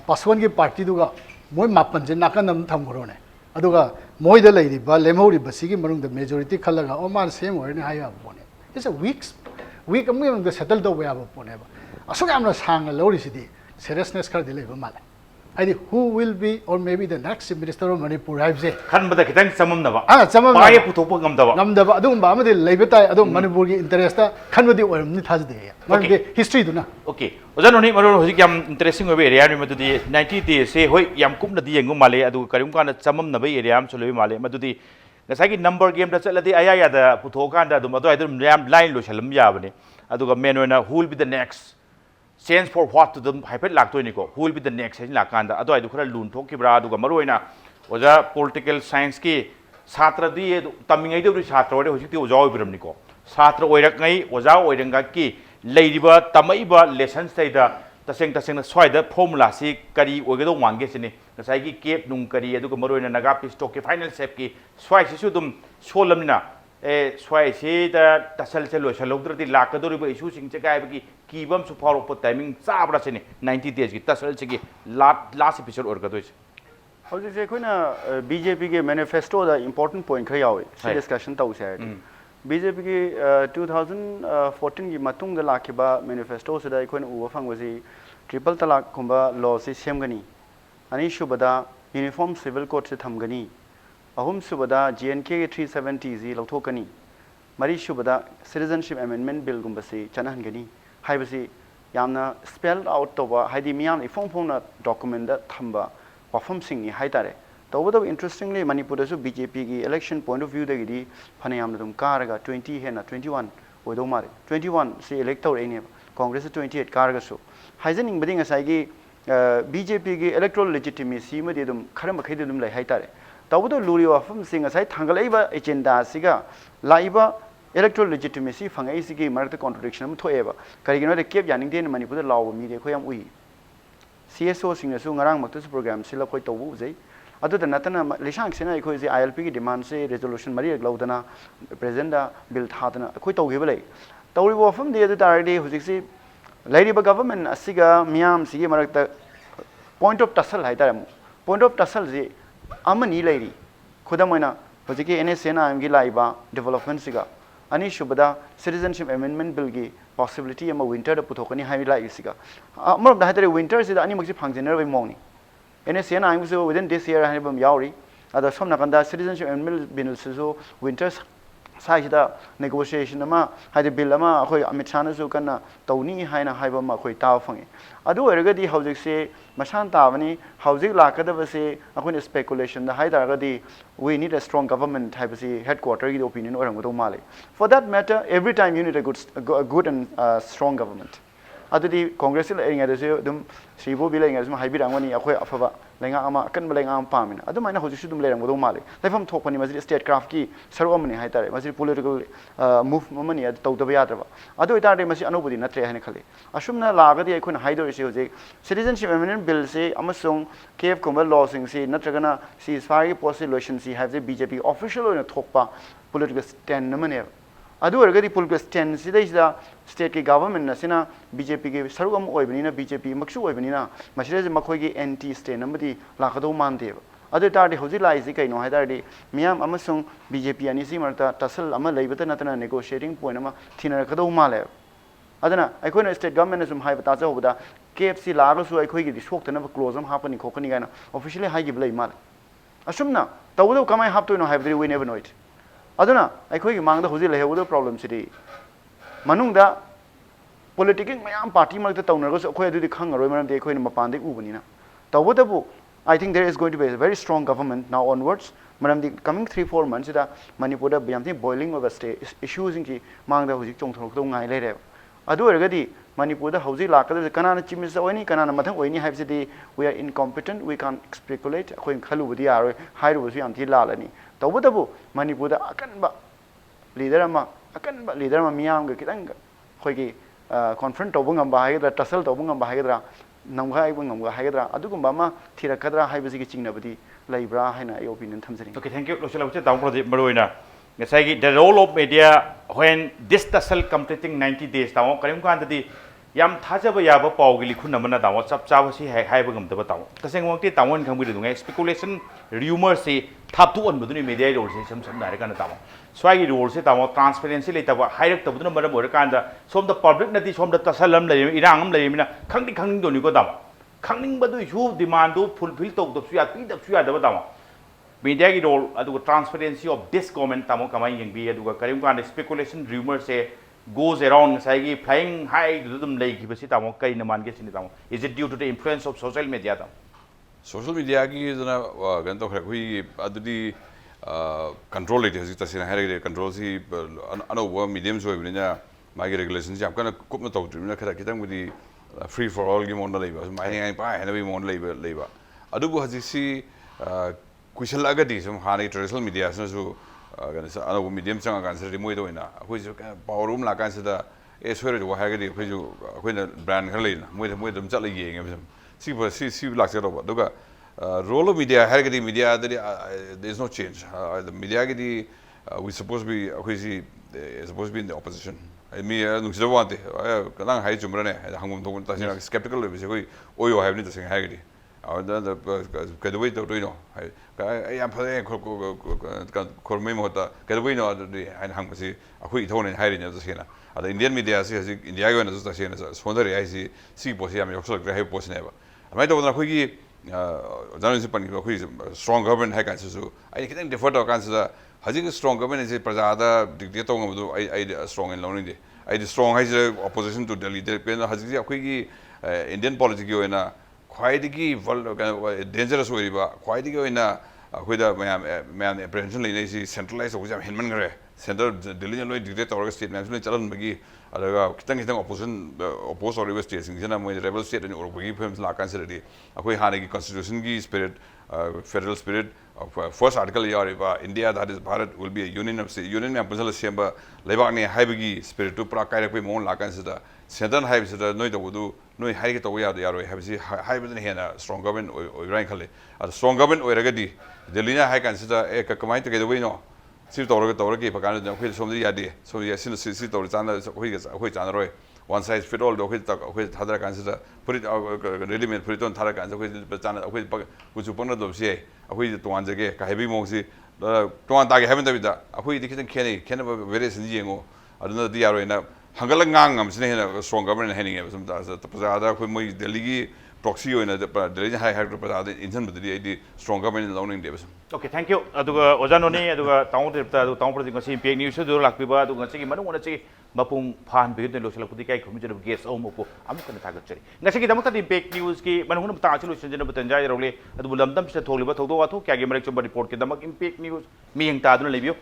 paswan gi party du ga moi mapan je nakan nam tham goro ne aduga moi da leiri ba lemhori basigi manung da majority khalaga o man same or ne haya bone it's a week among the settle the way of pone ba aso gamna sang lori sidi seriousness kar dile ba mala I think who will be or maybe the next minister of Manipur I say khan bada kitang samam na ba samam paye puthok ngam da ba adum ba amadi leibetai adum Manipur gi interest ta khan badi oram ni thaj de ya history du na okay ojan oni maro hojik yam interesting obe area ni madudi 90 days se hoi yam kum na di yengum male adu karim kana samam na ba area am choloi male madudi ngasagi number game da chaladi aya ya da puthokan da adum adu adum line lo shalam ya bane aduga main oina who will be the next change for what to them hyper lagtoi ni ko who will be the next in lakanda adu adu khara lun thok kibra aduga maru oina oja political science ki chhatra di tamingai de chhatra ore hojik ti oja oibiram ni ko chhatra oirak ngai oja oiranga ki leiriba tamaiba lessons taida taseng na swaida formula si kari oigado wange sini ngasai gi kep nung kari aduga maru oina naga pistock ki final step ki swai si su dum solamna swai si da tasal se lo shalogdra ti lakadori ba issue sing chekai ba ki bam su faro po timing sabra sini 90 days ki tasal se ki last episode or gadoi hojik je koina BJP ke manifesto da important point kha yawe se discussion ta usai BJP ki 2014 ki matung da lakhiba manifesto se da koina uwa phangwasi triple talak kumba law se semgani ani shubada uniform civil code se thamgani ahum subada GNK 370Z lauthokani mari shubada citizenship amendment bill gumbasi chanahangani haibasi yamna spell out toba haidi miyam ifong phongna document da thamba wafam singni haitare tawada interestingly Manipur da su BJP gi election point of view da gi phanayam dum karaga 20 hena 21 oido mare 21 se elector ene congress 28 karaga su haizening bading asai gi BJP gi electoral legitimacy ma de dum kharam khaide dum lai haitare tawudo luri wafam sing asai thangalaiba agenda siga laiba electoral legitimacy phangai sigi marta contradiction am thoeba karigino de kep yaning den Manipur da law mi de khoyam ui CSO sing su ngarang maktu program sila khoi tawu jai adu da natana lishang sena khoi je ILP gi demand se resolution mari laudana president da bill thadana khoi tawu hebelai tawri wafam de da tarde hujik si laiba government asiga miam sigi marakta point of tussle haitaram point of tussle je amani lairi khudamoina hojiki NSNIM gi laiba development siga ani shubada citizenship amendment bill gi possibility ama winter da puthokani hai lai siga amar da haitare winter sida ani makji phangjener bai mongni NSNIM so within this year hanibam yauri ada somna kanda citizenship amendment bill so winter saida negotiation ama haide bill ama khoi Amit Shah na su kana tawni haina haiba ma khoi taw phangi adu ergadi hojik se masan tawani hojik lakadaba se akhoi speculation da haida gadi we need a strong government type se headquarter gi opinion orang do male for that matter every time you need a good and strong government adudi congress la enga de se dum sibo bi la enga sum haibi rangwani akhoi afaba lenga ama kan lenga am pamin adu maina hojik su dum lerang do male laifam thokpani majli state craft ki saru amani haitare majli political move mamani ad tawdaba yadaba adu itare masi anubudi natre haine khale asumna lagadi akhoi haidori se hojik citizenship amendment bill se amasung kf kumbal law sing se natragana si sfari possibility si have the BJP official on thokpa political stand namane adu ergadi political stand sida state ki government na sina BJP ki sarugam oibani na BJP maksu oibani na masire makhoi gi anti state namadi lakado mande adu tardi hoji lai si kaino haidari miyam amasung BJP ani si marta TUSSLE ama leibata natana negotiating point ama thina rakado male adana aikoina state government sum hai bata jawda KFC laga su aikoi gi sok tana close am hapani khokani gaina officially hai gi blai mal asumna tawdo kamai hapto no have we never know it aduna aikoi gi mangda hoji lehewdo problem sidi manungda political mayam party marta tawnar go khoi adu di khangaroi maram de khoi mapan de ubani na tawdabu I think there is going to be a very strong government now onwards. Madam, the coming 3-4 months, Manipur da boiling over state issues in Mang the Huzik Chong Tong Ngai Lere. Adu Ergadi, Manipur da Hausi Laka, the Kanana Chimis Oini, Kanana Matan Oini have the we are incompetent, we can't speculate, when Kalu the Are, Hide was until Lalani. Tawadabu, Manipur da Akanba Liderama, Akanba Liderama Miang Kitanga, Hoki confront Tobungam Bahadra, Tussle Tobungam Bahadra. Namgai Bungam Hydra, Adugumama, Tirakadra, Hibasic Chinabadi, Labra, Hina, opinion Tamsin. Okay, thank you. Down for the Maruina. The role of media when this tussle completing 90 days, down, Karimkan the Yam Tajaba Pogili Kunamana, what's up, Savasi, Hibagum the Batao. The same one, Tawan can be doing speculation, rumors say, Tatu and Buduni media or some American Town. Swaggy rules it about transparency later, higher to the Murakanda, some the public that is from the Tassalam, Iran, Lamina, coming to Nikodama. Coming but you demand to fulfill the Suya, the Suya, the Batama. Media role at the transparency of this comment, Tamo Kamai and be at the Karimkan speculation, rumors say goes around Sagi flying high to them like Hibasitamoka in the Mangas in the town. Is it due to the influence of social media? Social media is a control it is a control see mediums of my regulations. I'm going to cook the talk with the free for all game on the labor. My and every one labor. Adubu has see Kushalagadis from Hani traditional media, so medium song against the Moidoina, which power room like answer the Eswere to Hagadi, when a brand Helena, with them jelly game. See, like Duga. Role of media, Hagadi media, there is no change. The media, we supposed to be in the opposition. I mean, I don't want it. I hide to run a skeptical of it. Oh, you have need to sing Hagadi. The way to know. I am playing Cormemota, Cadwino, and Hangasi, a quick tone in hiding as a Siena. The Indian media says in the Ivan as a Siena, Swandari, I see Posiam, also grave post never. I might have a quickie. Strong government hackers. I think the photo cancer has a strong government is a Prasada dictator. I strong and lonely. I strong has opposition to Delhi. Has a quickie Indian politics in a quite dangerous way, quite in a with a man apprehension centralized with a Hinman Center Delhi dictator state national challenge McGee. Opposition opposed or reverse states in the rebel state and Uruguay films like considered a Hanagi constitution spirit, federal spirit of first article India that is Bharat will be a union of union and Pazala Chamber, Lebani Haibigi spirit to Prakaipi Mon la consider Central Hives no Wudu, no Haigit away out the arrow have hybrid in a strong government or rankly a strong government or regadi. The Lina High consider a Kakamai to get away no. Sit over Pagano, some the idea. So yes, in the city or which Android. One size fit all the which Hadra consider, put it ready made, put it on Tarakans, which you pondered of say, a which to one again, Kahabi Mosi, to one tag haven't with that. A which dictator Kenny, Kennever, very Singo, another DR in a Hangalang, I'm saying a strong government heading some Pazada, when the Ligi proxy in the high hydro in terms of the strong government in loaning Davis. Okay, thank you. Aduga Ozanoni, Aduga Town Town Pay News, Lakiba, Dugansi, Manunasi, Mapung, Pan, Bid, and Losalapudi, committed of guests, Omopo, I'm going to target. Nasiki Damata Pay News, Manun Tachu, General Role, Adulam Dumpster, Toliba, Toto, Kagamarek, report, Damak in Pay News, me and Tadun Levio.